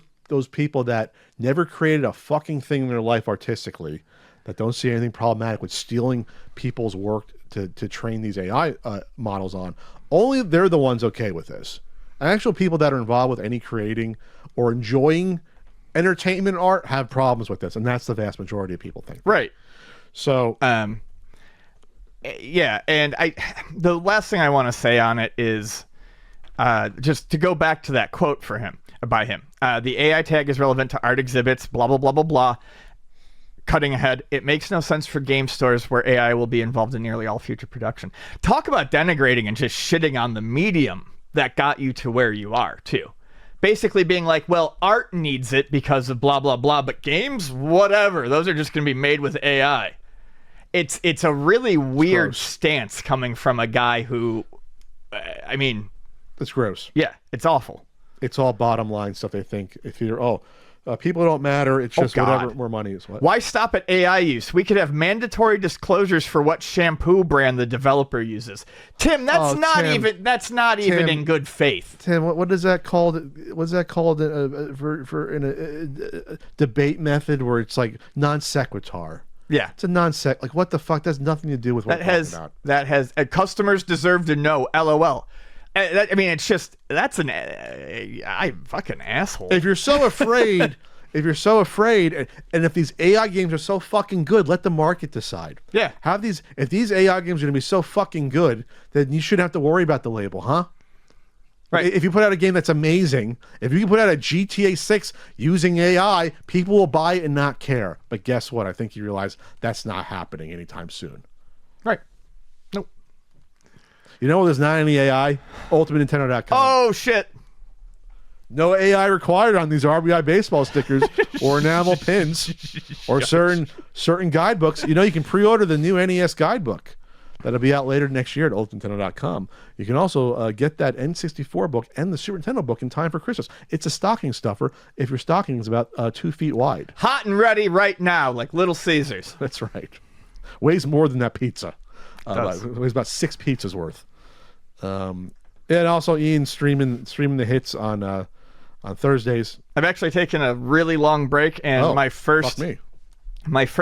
people that never created a fucking thing in their life artistically, that don't see anything problematic with stealing people's work to train these AI models on. Only they're the ones okay with this. Actual people that are involved with any creating or enjoying entertainment art have problems with this, and that's the vast majority of people think. Right. So, yeah, and the last thing I want to say on it is just to go back to that quote by him. The AI tag is relevant to art exhibits, blah, blah, blah, blah, blah. Cutting ahead, it makes no sense for game stores where AI will be involved in nearly all future production. Talk about denigrating and just shitting on the medium that got you to where you are, too. Basically being like, well, art needs it because of blah, blah, blah, but games, whatever. Those are just going to be made with AI. It's a really weird stance coming from a guy who, I mean... It's gross. Yeah, it's awful. It's all bottom line stuff they think. If you're, people don't matter. It's just whatever more money is. What? Why stop at AI use? We could have mandatory disclosures for what shampoo brand the developer uses. Tim, that's not even in good faith. Tim, what is that called? What's that called for in a debate method where it's like non sequitur? Yeah, it's a non sec. Like what the fuck? That's nothing to do with what we're talking about. That has customers deserve to know. LOL. I mean, it's just fucking asshole. If you're so afraid, and if these AI games are so fucking good, let the market decide. Yeah. If these AI games are going to be so fucking good, then you shouldn't have to worry about the label, huh? Right. If you put out a game that's amazing, if you can put out a GTA 6 using AI, people will buy it and not care. But guess what? I think you realize that's not happening anytime soon. Right. Nope. You know there's not any AI? UltimateNintendo.com. Oh, shit. No AI required on these RBI baseball stickers or enamel pins or certain guidebooks. You know, you can pre-order the new NES guidebook. That'll be out later next year at ultimanintendo.com. You can also get that N64 book and the Super Nintendo book in time for Christmas. It's a stocking stuffer if your stocking is about 2 feet wide. Hot and ready right now, like Little Caesars. That's right. Weighs more than that pizza. Does. Weighs about 6 pizzas worth. And also Ian streaming the hits on Thursdays. I've actually taken a really long break, and my first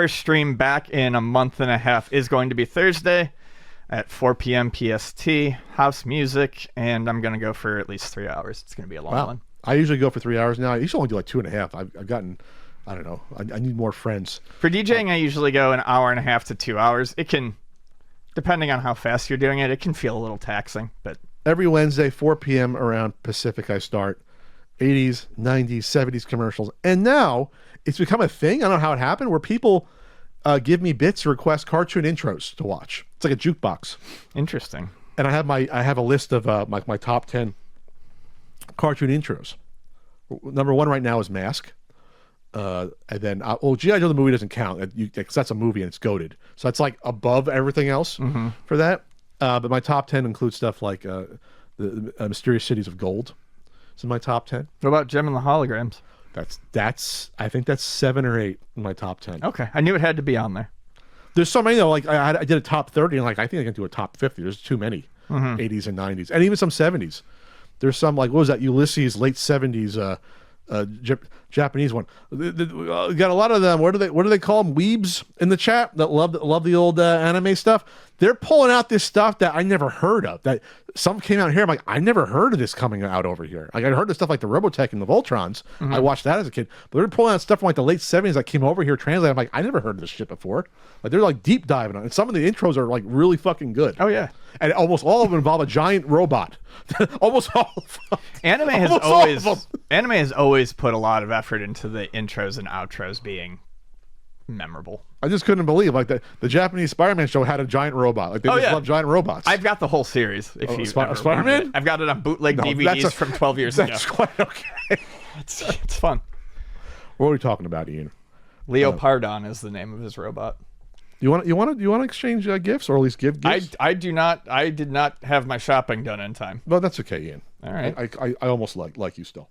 stream back in a month and a half is going to be Thursday at 4 p.m. PST, house music, and I'm going to go for at least 3 hours. It's going to be a long one. I usually go for 3 hours now. I usually only do like 2.5. I've gotten, I don't know, I need more friends. For DJing, I usually go an hour and a half to 2 hours. It can, depending on how fast you're doing it, it can feel a little taxing, but... Every Wednesday, 4 p.m. around Pacific, I start 80s, 90s, 70s commercials. And now it's become a thing. I don't know how it happened, where people give me bits to request cartoon intros to watch. It's like a jukebox. Interesting. And I have a list of my top 10 cartoon intros. Number 1 right now is Mask. And then, G.I. Joe the movie doesn't count because that's a movie and it's goated. So that's like above everything else for that. But my top 10 includes stuff like the Mysterious Cities of Gold. It's in my top 10. What about Gem and the Holograms? I think that's 7 or 8 in my top 10. Okay, I knew it had to be on there. There's so many though. Like I did a top 30, and like I think I can do a top 50. There's too many 80s and 90s, and even some 70s. There's some like, what was that, Ulysses late 70s Japanese one. Got a lot of them. What do they call them? Weebs in the chat that love the old anime stuff. They're pulling out this stuff that I never heard of. That some came out here. I'm like, I never heard of this coming out over here. Like I heard of stuff like the Robotech and the Voltrons. I watched that as a kid. But they're pulling out stuff from like the late 70s that came over here translated. I'm like, I never heard of this shit before. Like they're like deep diving on it. And some of the intros are like really fucking good. Oh yeah. And almost all of them involve a giant robot. Almost all of them. Anime has always put a lot of effort into the intros and outros being memorable. I just couldn't believe like the Japanese Spider-Man show had a giant robot. Like they just love giant robots. I've got the whole series. If you Spider-Man, I've got it on bootleg DVDs from 12 years ago. That's quite okay. It's fun. What are we talking about, Ian? Leopardon is the name of his robot. You want to exchange gifts, or at least give gifts? I did not have my shopping done in time. No, that's okay, Ian. All right. I almost like you still.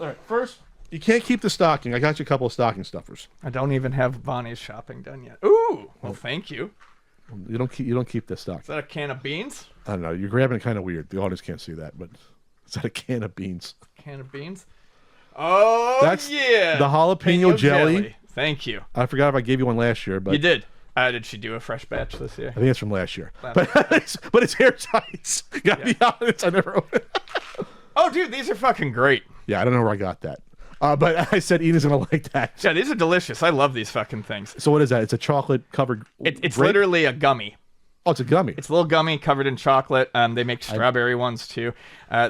All right. First, you can't keep the stocking. I got you a couple of stocking stuffers. I don't even have Bonnie's shopping done yet. Ooh. Well, thank you. You don't keep the stocking. Is that a can of beans? I don't know. You're grabbing it kind of weird. The audience can't see that, but is that a can of beans? Can of beans? Oh, that's yeah. The jalapeno jelly. Thank you. I forgot if I gave you one last year, but you did. Did she do a fresh batch this year? I think it's from last year. But it's airtight. Gotta be honest, I never opened it. Oh, dude, these are fucking great. Yeah, I don't know where I got that. But I said Ian is gonna like that. Yeah, these are delicious. I love these fucking things. So what is that? It's a chocolate covered. It's literally a gummy. Oh, it's a gummy. It's a little gummy covered in chocolate. They make strawberry ones too.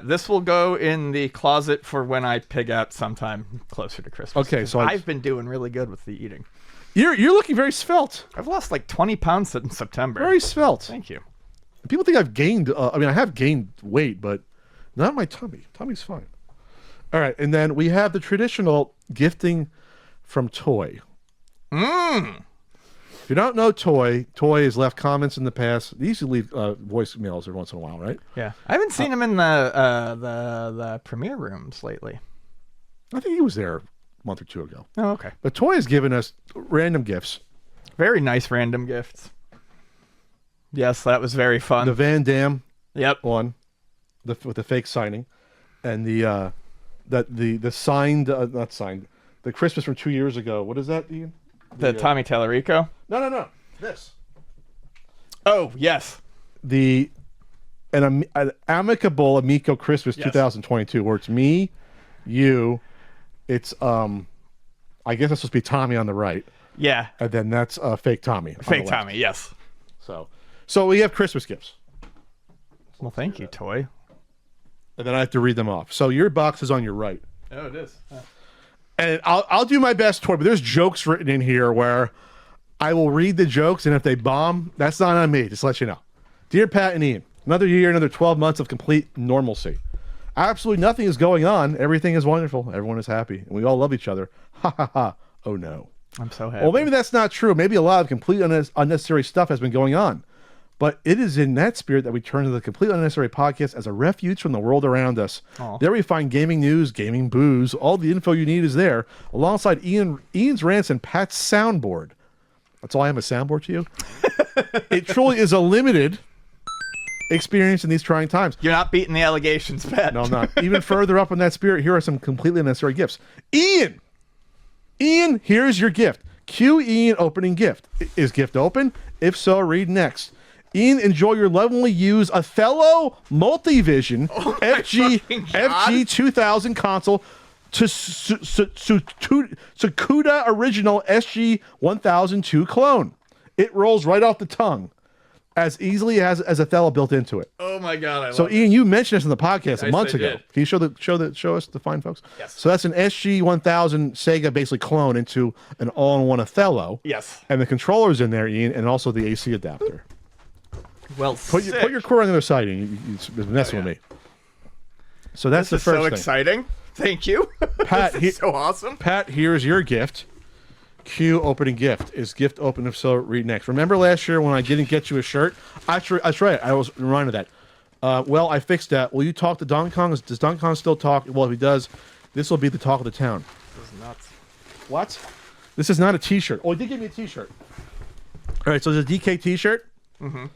This will go in the closet for when I pig out sometime closer to Christmas. Okay, so I've been doing really good with the eating. You're looking very svelte. I've lost like 20 pounds in September. Very svelte. Thank you. People think I've gained. I mean, I have gained weight, but not my tummy. Tummy's fine. All right, and then we have the traditional gifting from Toy. If you don't know Toy has left comments in the past. They used to leave voicemails every once in a while, right? Yeah, I haven't seen him in the premiere rooms lately. I think he was there a month or two ago. Oh, okay. But Toy has given us random gifts. Very nice random gifts. Yes, that was very fun. The Van Damme one, with the fake signing, and the signed, not signed, the Christmas from 2 years ago. What is that, Ian? The Tommy Tallarico? No. This. Oh, yes. An amicable Amico Christmas 2022, where it's me, you, it's I guess it's supposed to be Tommy on the right. Yeah. And then that's fake Tommy. Fake Tommy, yes. So we have Christmas gifts. Well, thank you, Toy. And then I have to read them off. So your box is on your right. Oh, it is. And I'll do my best, Toy, but there's jokes written in here where I will read the jokes, and if they bomb, that's not on me, just to let you know. Dear Pat and Ian, another year, another 12 months of complete normalcy. Absolutely nothing is going on. Everything is wonderful. Everyone is happy. And we all love each other. Ha ha ha. Oh no. I'm so happy. Well, maybe that's not true. Maybe a lot of complete unnecessary stuff has been going on. But it is in that spirit that we turn to the Completely Unnecessary podcast as a refuge from the world around us. Aw. There we find gaming news, gaming booze, all the info you need is there, alongside Ian's rants and Pat's soundboard. That's all I have, a soundboard to you? It truly is a limited experience in these trying times. You're not beating the allegations, Pat. No, I'm not. Even further up in that spirit, here are some completely unnecessary gifts. Ian, here's your gift. Cue Ian opening gift. Is gift open? If so, read next. Ian, enjoy your lovingly used Othello Multivision FG 2000 console to Sakuda Original SG 1002 clone. It rolls right off the tongue as easily as Othello built into it. Oh my God! So Ian, you mentioned this in the podcast Yes, months I ago. did. Can you show us the fine folks? Yes. So that's an SG 1000 Sega basically clone into an all-in-one Othello. Yes. And the controller's in there, Ian, and also the AC adapter. Well, Put your core on the other side, Ian. You're messing with me. So that's this the is first so thing. exciting. Thank you, Pat. This is so awesome. Pat, here's your gift. Cue opening gift. Is gift open? If so, read next. Remember last year when I didn't get you a shirt? That's right. I was reminded of that. Well, I fixed that. Will you talk to Donkey Kong? Does Donkey Kong still talk? Well, if he does, this will be the talk of the town. This is nuts. What? This is not a T-shirt. Oh, he did give me a T-shirt. All right, so there's a DK T-shirt. Mm-hmm.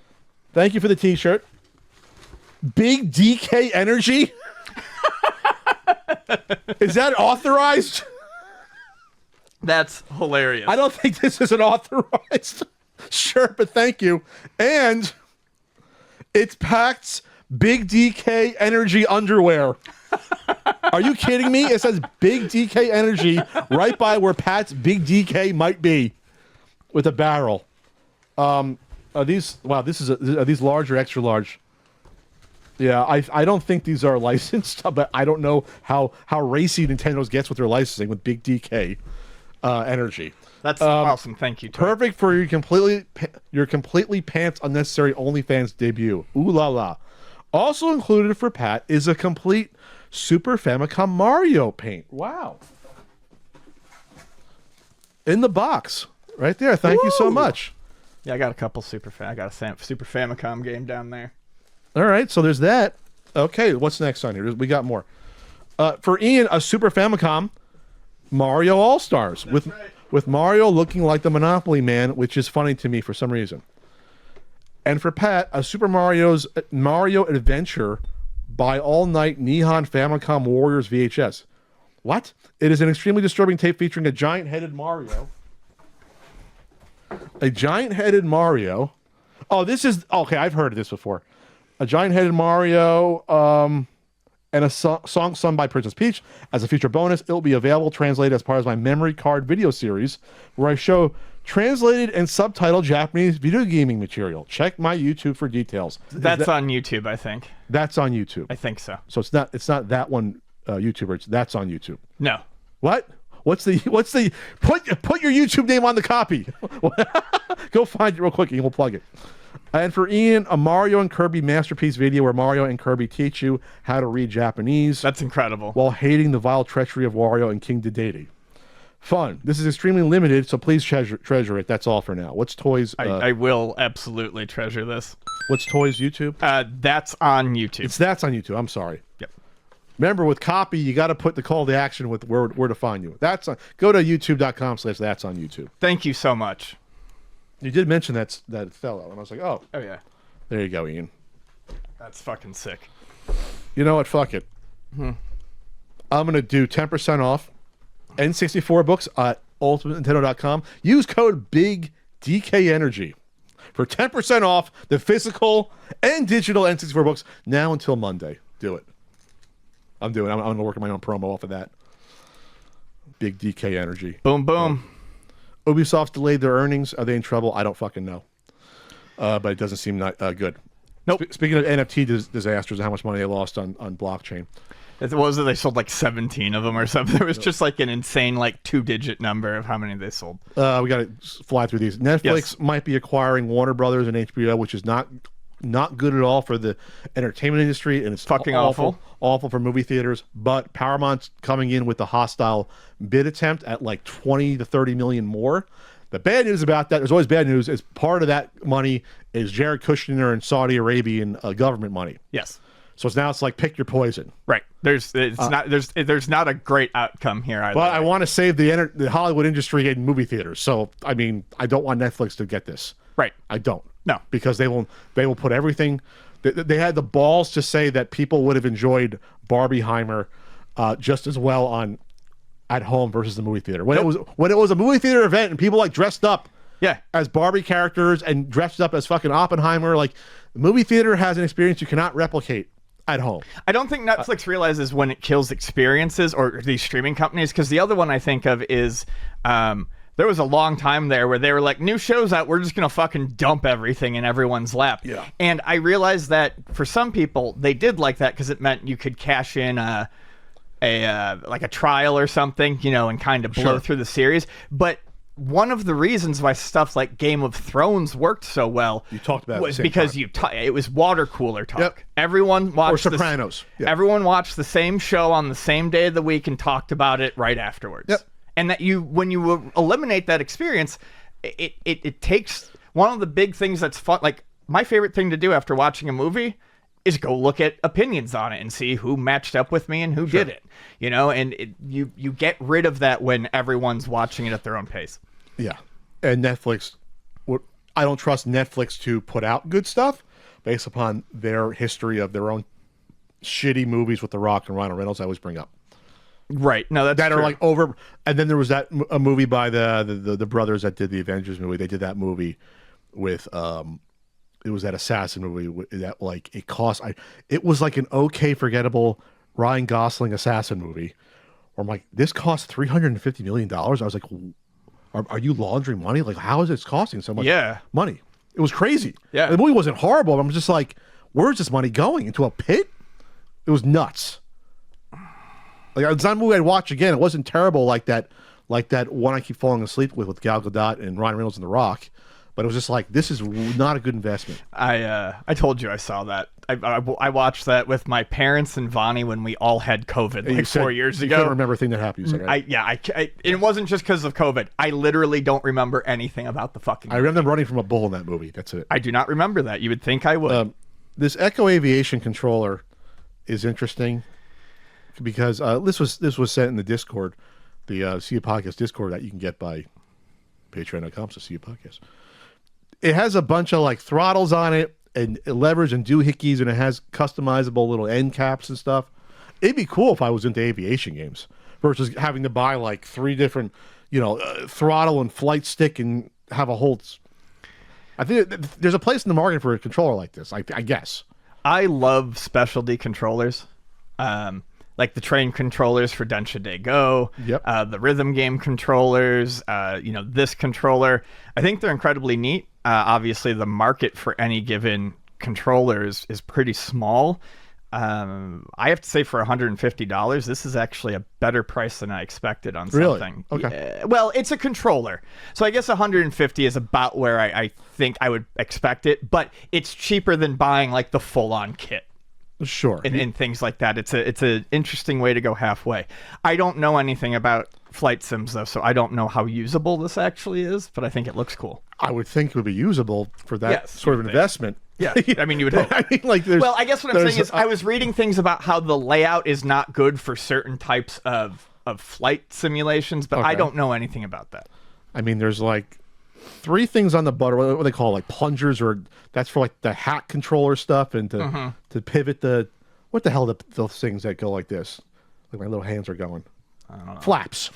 Thank you for the T-shirt. Big DK Energy. Is that authorized? That's hilarious. I don't think this is an authorized shirt, but thank you. And it's Pact's Big DK Energy underwear. Are you kidding me? It says Big DK Energy right by where Pat's Big DK might be with a barrel. Are these large or extra large? Yeah, I don't think these are licensed, but I don't know how racy Nintendo's gets with their licensing with Big DK Energy. That's awesome. Thank you. Toy. Perfect for your completely pants unnecessary OnlyFans debut. Ooh la la. Also included for Pat is a complete Super Famicom Mario paint. Wow. In the box, right there. Thank you so Woo! much. Yeah, I got a couple I got a Super Famicom game down there. All right, so there's that. Okay, what's next on here? We got more. For Ian, a Super Famicom Mario All-Stars with Mario looking like the Monopoly Man, which is funny to me for some reason. And for Pat, a Super Mario Adventure by All Night Nihon Famicom Warriors VHS. What? It is an extremely disturbing tape featuring a giant-headed Mario. A giant-headed Mario. Oh, this is... Okay, I've heard of this before. A giant-headed Mario and a song sung by Princess Peach. As a feature bonus, it will be available translated as part of my memory card video series, where I show translated and subtitled Japanese video gaming material. Check my YouTube for details. That's on YouTube, I think. That's on YouTube. I think so. So it's not that one YouTuber. That's on YouTube. No. What? What's the put your YouTube name on the copy. Go find it real quick and we'll plug it. And for Ian, a Mario and Kirby masterpiece video where Mario and Kirby teach you how to read Japanese. That's incredible. While hating the vile treachery of Wario and King Dedede. Fun. This is extremely limited, so please treasure it. That's all for now. What's Toys? I will absolutely treasure this. What's Toys YouTube? That's on YouTube. That's on YouTube. I'm sorry. Yep. Remember, with copy, you got to put the call to action with where to find you. Go to youtube.com/that's on YouTube. Thank you so much. You did mention that fellow, and I was like, oh. Oh, yeah. There you go, Ian. That's fucking sick. You know what? Fuck it. I'm going to do 10% off N64 books at ultimatenintendo.com. Use code BIGDKEnergy for 10% off the physical and digital N64 books now until Monday. Do it. I'm going to work on my own promo off of that. Big DK Energy. Boom, boom. Ubisoft delayed their earnings. Are they in trouble? I don't fucking know. But it doesn't seem not good. Nope. Speaking of NFT disasters and how much money they lost on blockchain. What was it? They sold like 17 of them or something. There was just like an insane like 2-digit number of how many they sold. We got to fly through these. Netflix might be acquiring Warner Brothers and HBO, which is not good at all for the entertainment industry, and it's fucking awful for movie theaters. But Paramount's coming in with the hostile bid attempt at like 20 to 30 million more. The bad news about that, there's always bad news, is part of that money is Jared Kushner and Saudi Arabian government money. Yes. So it's like pick your poison. Right. There's not a great outcome here either. But I want to save the Hollywood industry in movie theaters. So I mean, I don't want Netflix to get this. Right. I don't. No. Because they will put everything. They had the balls to say that people would have enjoyed Barbieheimer just as well at home versus the movie theater. When it was a movie theater event and people like dressed up as Barbie characters and dressed up as fucking Oppenheimer, like the movie theater has an experience you cannot replicate at home. I don't think Netflix realizes when it kills experiences or these streaming companies, because the other one I think of is there was a long time there where they were like, new shows out, we're just going to fucking dump everything in everyone's lap. Yeah. And I realized that for some people, they did like that because it meant you could cash in like a trial or something, and kind of blow through the series. But one of the reasons why stuff like Game of Thrones worked so well you talked about was because it was water cooler talk. Yep. Everyone watched or Sopranos. Everyone watched the same show on the same day of the week and talked about it right afterwards. Yep. And that when you eliminate that experience, it takes one of the big things that's fun. Like my favorite thing to do after watching a movie is go look at opinions on it and see who matched up with me and who did it. And you get rid of that when everyone's watching it at their own pace. Yeah. And Netflix, I don't trust Netflix to put out good stuff based upon their history of their own shitty movies with The Rock and Ryan Reynolds I always bring up. Right. No, that's that true. Are like over. And then there was a movie by the brothers that did the Avengers movie. They did that movie with it was that assassin movie that like it cost. It was like an okay forgettable Ryan Gosling assassin movie. Where I'm like, this cost $350 million. I was like, are you laundering money? Like, how is this costing so much money? It was crazy. Yeah. The movie wasn't horrible. I'm just like, where's this money going? Into a pit? It was nuts. Like, it's not a movie I'd watch again. It wasn't terrible like that one I keep falling asleep with Gal Gadot and Ryan Reynolds and The Rock. But it was just like, this is not a good investment. I told you I saw that. I watched that with my parents and Vonnie when we all had COVID like 4 years ago. You can't remember a thing that happened. You said, right? It wasn't just because of COVID. I literally don't remember anything about the fucking movie. I remember them running from a bull in that movie. That's it. I do not remember that. You would think I would. This Echo Aviation controller is interesting because this was sent in the Discord, the See You Podcast Discord that you can get by patreon.com, so See You Podcast. It has a bunch of like throttles on it and levers and doohickeys, and it has customizable little end caps and stuff. It'd be cool if I was into aviation games versus having to buy like 3 different, throttle and flight stick and have a whole. I think there's a place in the market for a controller like this. I guess. I love specialty controllers. Like the train controllers for Densha Day Go, the rhythm game controllers, this controller. I think they're incredibly neat. Obviously, the market for any given controller is pretty small. I have to say for $150, this is actually a better price than I expected on something. Really? Okay. Yeah, well, it's a controller. So I guess $150 is about where I think I would expect it, but it's cheaper than buying like the full-on kit. Sure. And things like that. It's an interesting way to go halfway. I don't know anything about flight sims, though, so I don't know how usable this actually is, but I think it looks cool. I would think it would be usable for that sort of investment. Yeah, I mean, you would hope. Well, I guess what I'm saying is I was reading things about how the layout is not good for certain types of flight simulations, but I don't know anything about that. I mean, there's like 3 things on the butter. What do they call it? Like plungers, or that's for like the hat controller stuff, and to pivot the what the hell those things that go like this? Like my little hands are going. I don't know. Flaps.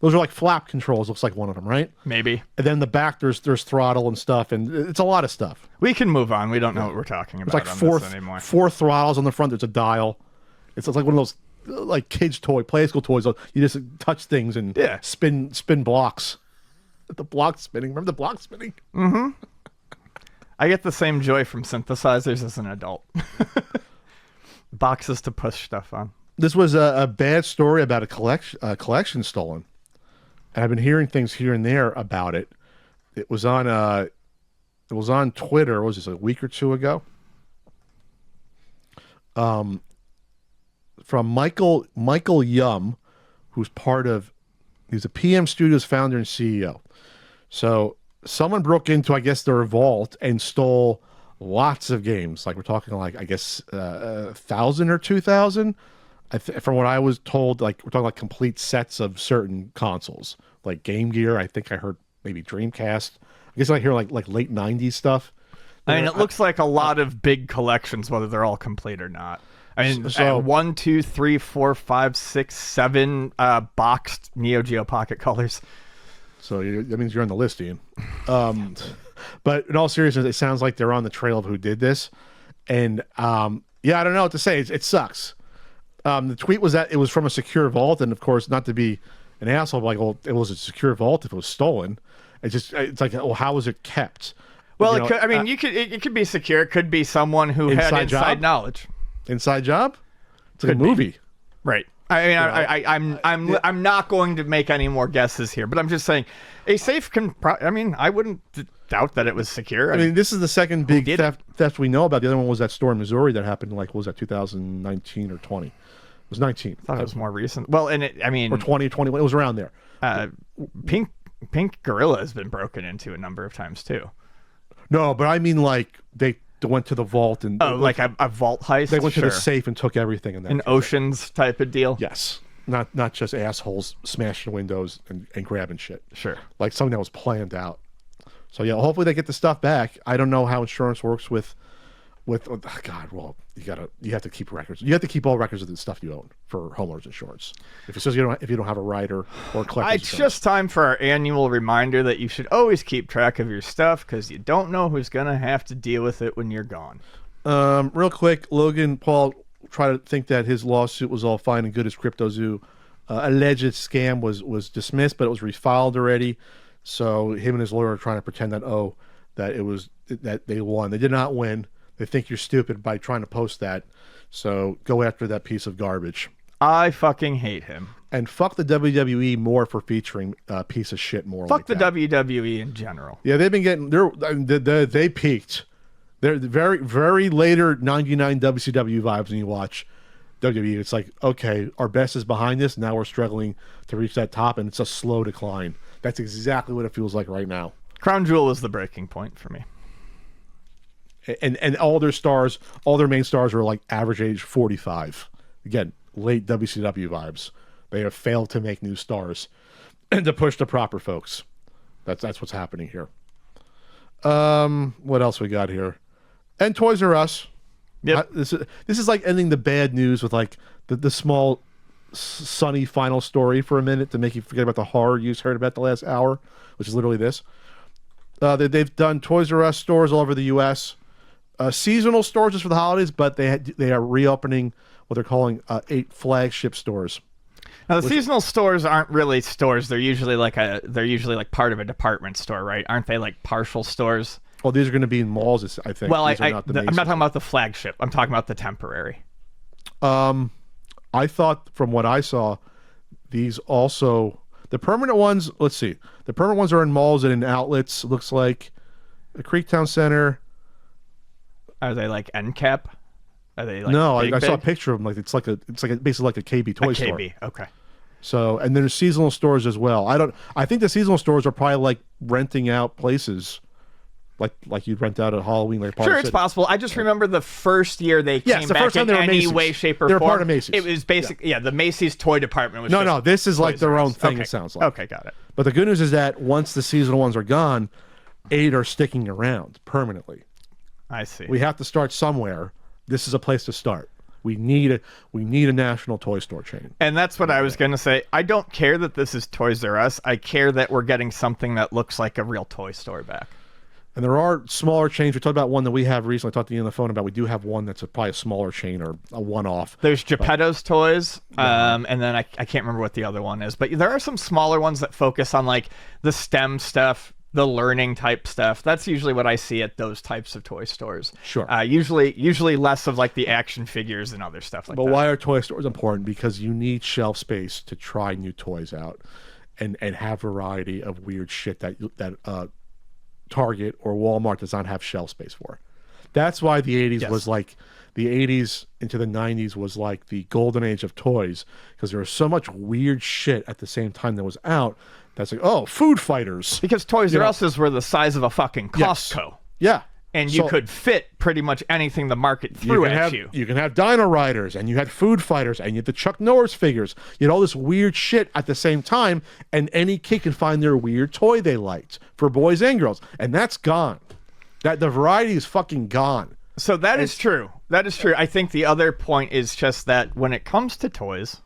Those are like flap controls. Looks like one of them, right? Maybe. And then in the back, there's throttle and stuff, and it's a lot of stuff. We can move on. We don't know what we're talking about. It's like anymore. 4 throttles on the front. There's a dial. It's like one of those like kids' play school toys. You just touch things and spin blocks. The block spinning. Remember the block spinning? Mm-hmm. I get the same joy from synthesizers as an adult. Boxes to push stuff on. This was a bad story about a collection stolen, and I've been hearing things here and there about it. It was on Twitter. What was this, a week or 2 ago? From Michael Yum, who's he's a PM Studios founder and CEO. So someone broke into, I guess, their vault and stole lots of games. Like we're talking like, I guess, 1,000 or 2,000. From what I was told, like we're talking like complete sets of certain consoles, like Game Gear. I think I heard maybe Dreamcast. I guess I hear like late 90s stuff. I mean, it looks like a lot of big collections, whether they're all complete or not. I mean, So 1, 2, 3, 4, 5, 6, 7 boxed Neo Geo Pocket Colors. So that means you're on the list, Ian. But in all seriousness, it sounds like they're on the trail of who did this. And yeah, I don't know what to say. It sucks. The tweet was that it was from a secure vault. And of course, not to be an asshole, but like, well, it was a secure vault if it was stolen. It's like, well, how was it kept? Well, it could, I mean, it could be secure. It could be someone who had inside knowledge. Inside job? It's like a movie. Right. I mean, I'm not going to make any more guesses here, but I'm just saying, a safe can. I mean, I wouldn't doubt that it was secure. I mean, this is the second big theft we know about. The other one was that store in Missouri that happened. Like, what was that 2019 or 20? It was 19. I thought it was more recent. Well, and I mean, or 2021. It was around there. Pink Gorilla has been broken into a number of times too. No, but I mean, like they went to the vault and like a vault heist. They went to the safe and took everything in that. An Oceans type of deal. Yes, not just assholes smashing windows and grabbing shit. Sure, like something that was planned out. So yeah, hopefully they get the stuff back. I don't know how insurance works with oh, God. Well, you have to keep records. You have to keep all records of the stuff you own for homeowners insurance. If it says you don't have a rider or collector's it's just time for our annual reminder that you should always keep track of your stuff because you don't know who's gonna have to deal with it when you're gone. Real quick, Logan Paul tried to think that his lawsuit was all fine and good. His CryptoZoo alleged scam was dismissed, but it was refiled already. So him and his lawyer are trying to pretend that they won. They did not win. They think you're stupid by trying to post that. So go after that piece of garbage. I fucking hate him. And fuck the WWE more for featuring a piece of shit more. Fuck the WWE in general. Yeah, they've been getting they peaked. They're very, very later 99 WCW vibes when you watch WWE. It's like, okay, our best is behind us. Now we're struggling to reach that top, and it's a slow decline. That's exactly what it feels like right now. Crown Jewel was the breaking point for me. And all their main stars are like average age 45. Again, late WCW vibes. They have failed to make new stars and to push the proper folks. That's what's happening here. What else we got here? And Toys R Us. Yep. This is like ending the bad news with like the small sunny final story for a minute to make you forget about the horror you heard about the last hour, which is literally this. They've done Toys R Us stores all over the U.S. Seasonal stores just for the holidays, but they are reopening what they're calling 8 flagship stores. Now the seasonal stores aren't really stores. They're usually like part of a department store, right? Aren't they like partial stores? Well, these are going to be in malls, I think. Well, I'm not talking about the flagship. I'm talking about the temporary. I thought from what I saw, these also the permanent ones. Let's see, the permanent ones are in malls and in outlets. Looks like the Creektown Center. Are they like end cap? Are they like no? big, I saw a picture of them. Like it's basically like a KB toy store. KB, okay. So and there's seasonal stores as well. I think the seasonal stores are probably like renting out places. Like you'd rent out at Halloween. Like sure, it's possible. I just remember the first year they came back in any way, shape, or form. They're part of Macy's. It was basically, the Macy's toy department was No, this is like their own thing, okay. It sounds like. Okay, got it. But the good news is that once the seasonal ones are gone, 8 are sticking around permanently. I see. We have to start somewhere. This is a place to start. We need a national toy store chain. And that's what I was going to say. I don't care that this is Toys R Us. I care that we're getting something that looks like a real toy store back. And there are smaller chains. We talked about one that we have recently. I talked to you on the phone about. We do have one that's probably a smaller chain or a one-off. There's Geppetto's Toys, and then I can't remember what the other one is. But there are some smaller ones that focus on like the STEM stuff, the learning type stuff. That's usually what I see at those types of toy stores. Sure. Usually less of like the action figures and other stuff like that. But why are toy stores important? Because you need shelf space to try new toys out, and have variety of weird shit that Target or Walmart does not have shelf space for. That's why the 80s was like the 80s into the 90s was like the golden age of toys, because there was so much weird shit at the same time that was out That's like, oh, food fighters. Because Toys You R know. Us's were the size of a fucking Yes. Costco. Yeah. And you So- could fit pretty much anything the market threw at you. You can have Dino Riders, and you had Food Fighters, and you had the Chuck Norris figures. You had all this weird shit at the same time, and any kid can find their weird toy they liked for boys and girls, and that's gone. That the variety is fucking gone. So that is true. That is true. I think the other point is just that when it comes to toys,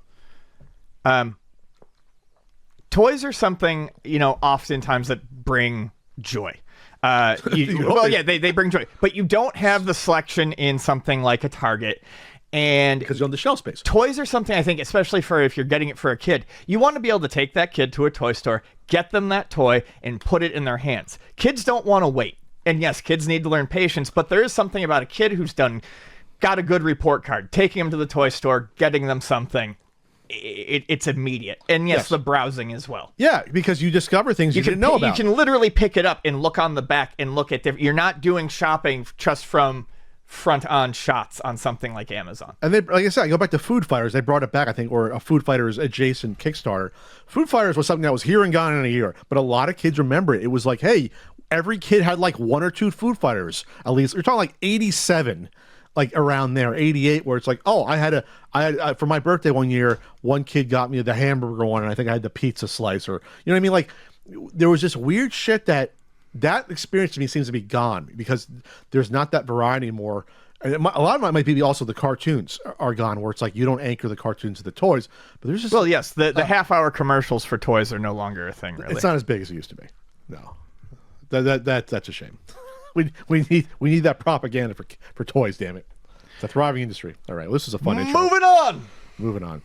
toys are something, oftentimes that bring joy. They bring joy, but you don't have the selection in something like a Target, and Because you own the shelf space. toys are something I think, especially for if you're getting it for a kid, you want to be able to take that kid to a toy store, get them that toy, and put it in their hands. Kids don't want to wait, and yes, kids need to learn patience, but there is something about a kid who's got a good report card, taking them to the toy store, getting them something. It's immediate, and yes, the browsing as well. Yeah, because you discover things you didn't know about. You can literally pick it up and look on the back and look at you're not doing shopping just from front-on shots on something like Amazon. And they, like I said, I go back to Food Fighters. They brought it back, I think, or a Food Fighters adjacent Kickstarter. Food Fighters was something that was here and gone in a year, but a lot of kids remember it. It was like, hey, every kid had like 1 or 2 Food Fighters, at least. You're talking like 87, like around there, 88, where it's like, oh, I had for my birthday one year, one kid got me the hamburger one, and I think I had the pizza slice, or, you know what I mean? Like, there was this weird shit that experience to me seems to be gone because there's not that variety anymore. And a lot of it might be also the cartoons are gone, where it's like you don't anchor the cartoons to the toys, but there's just Well, yes, the half-hour commercials for toys are no longer a thing, really. it's not as big as it used to be. No, that's a shame. we need that propaganda for toys. Damn it, it's a thriving industry. All right, well, this is a fun intro. Moving on. Moving on.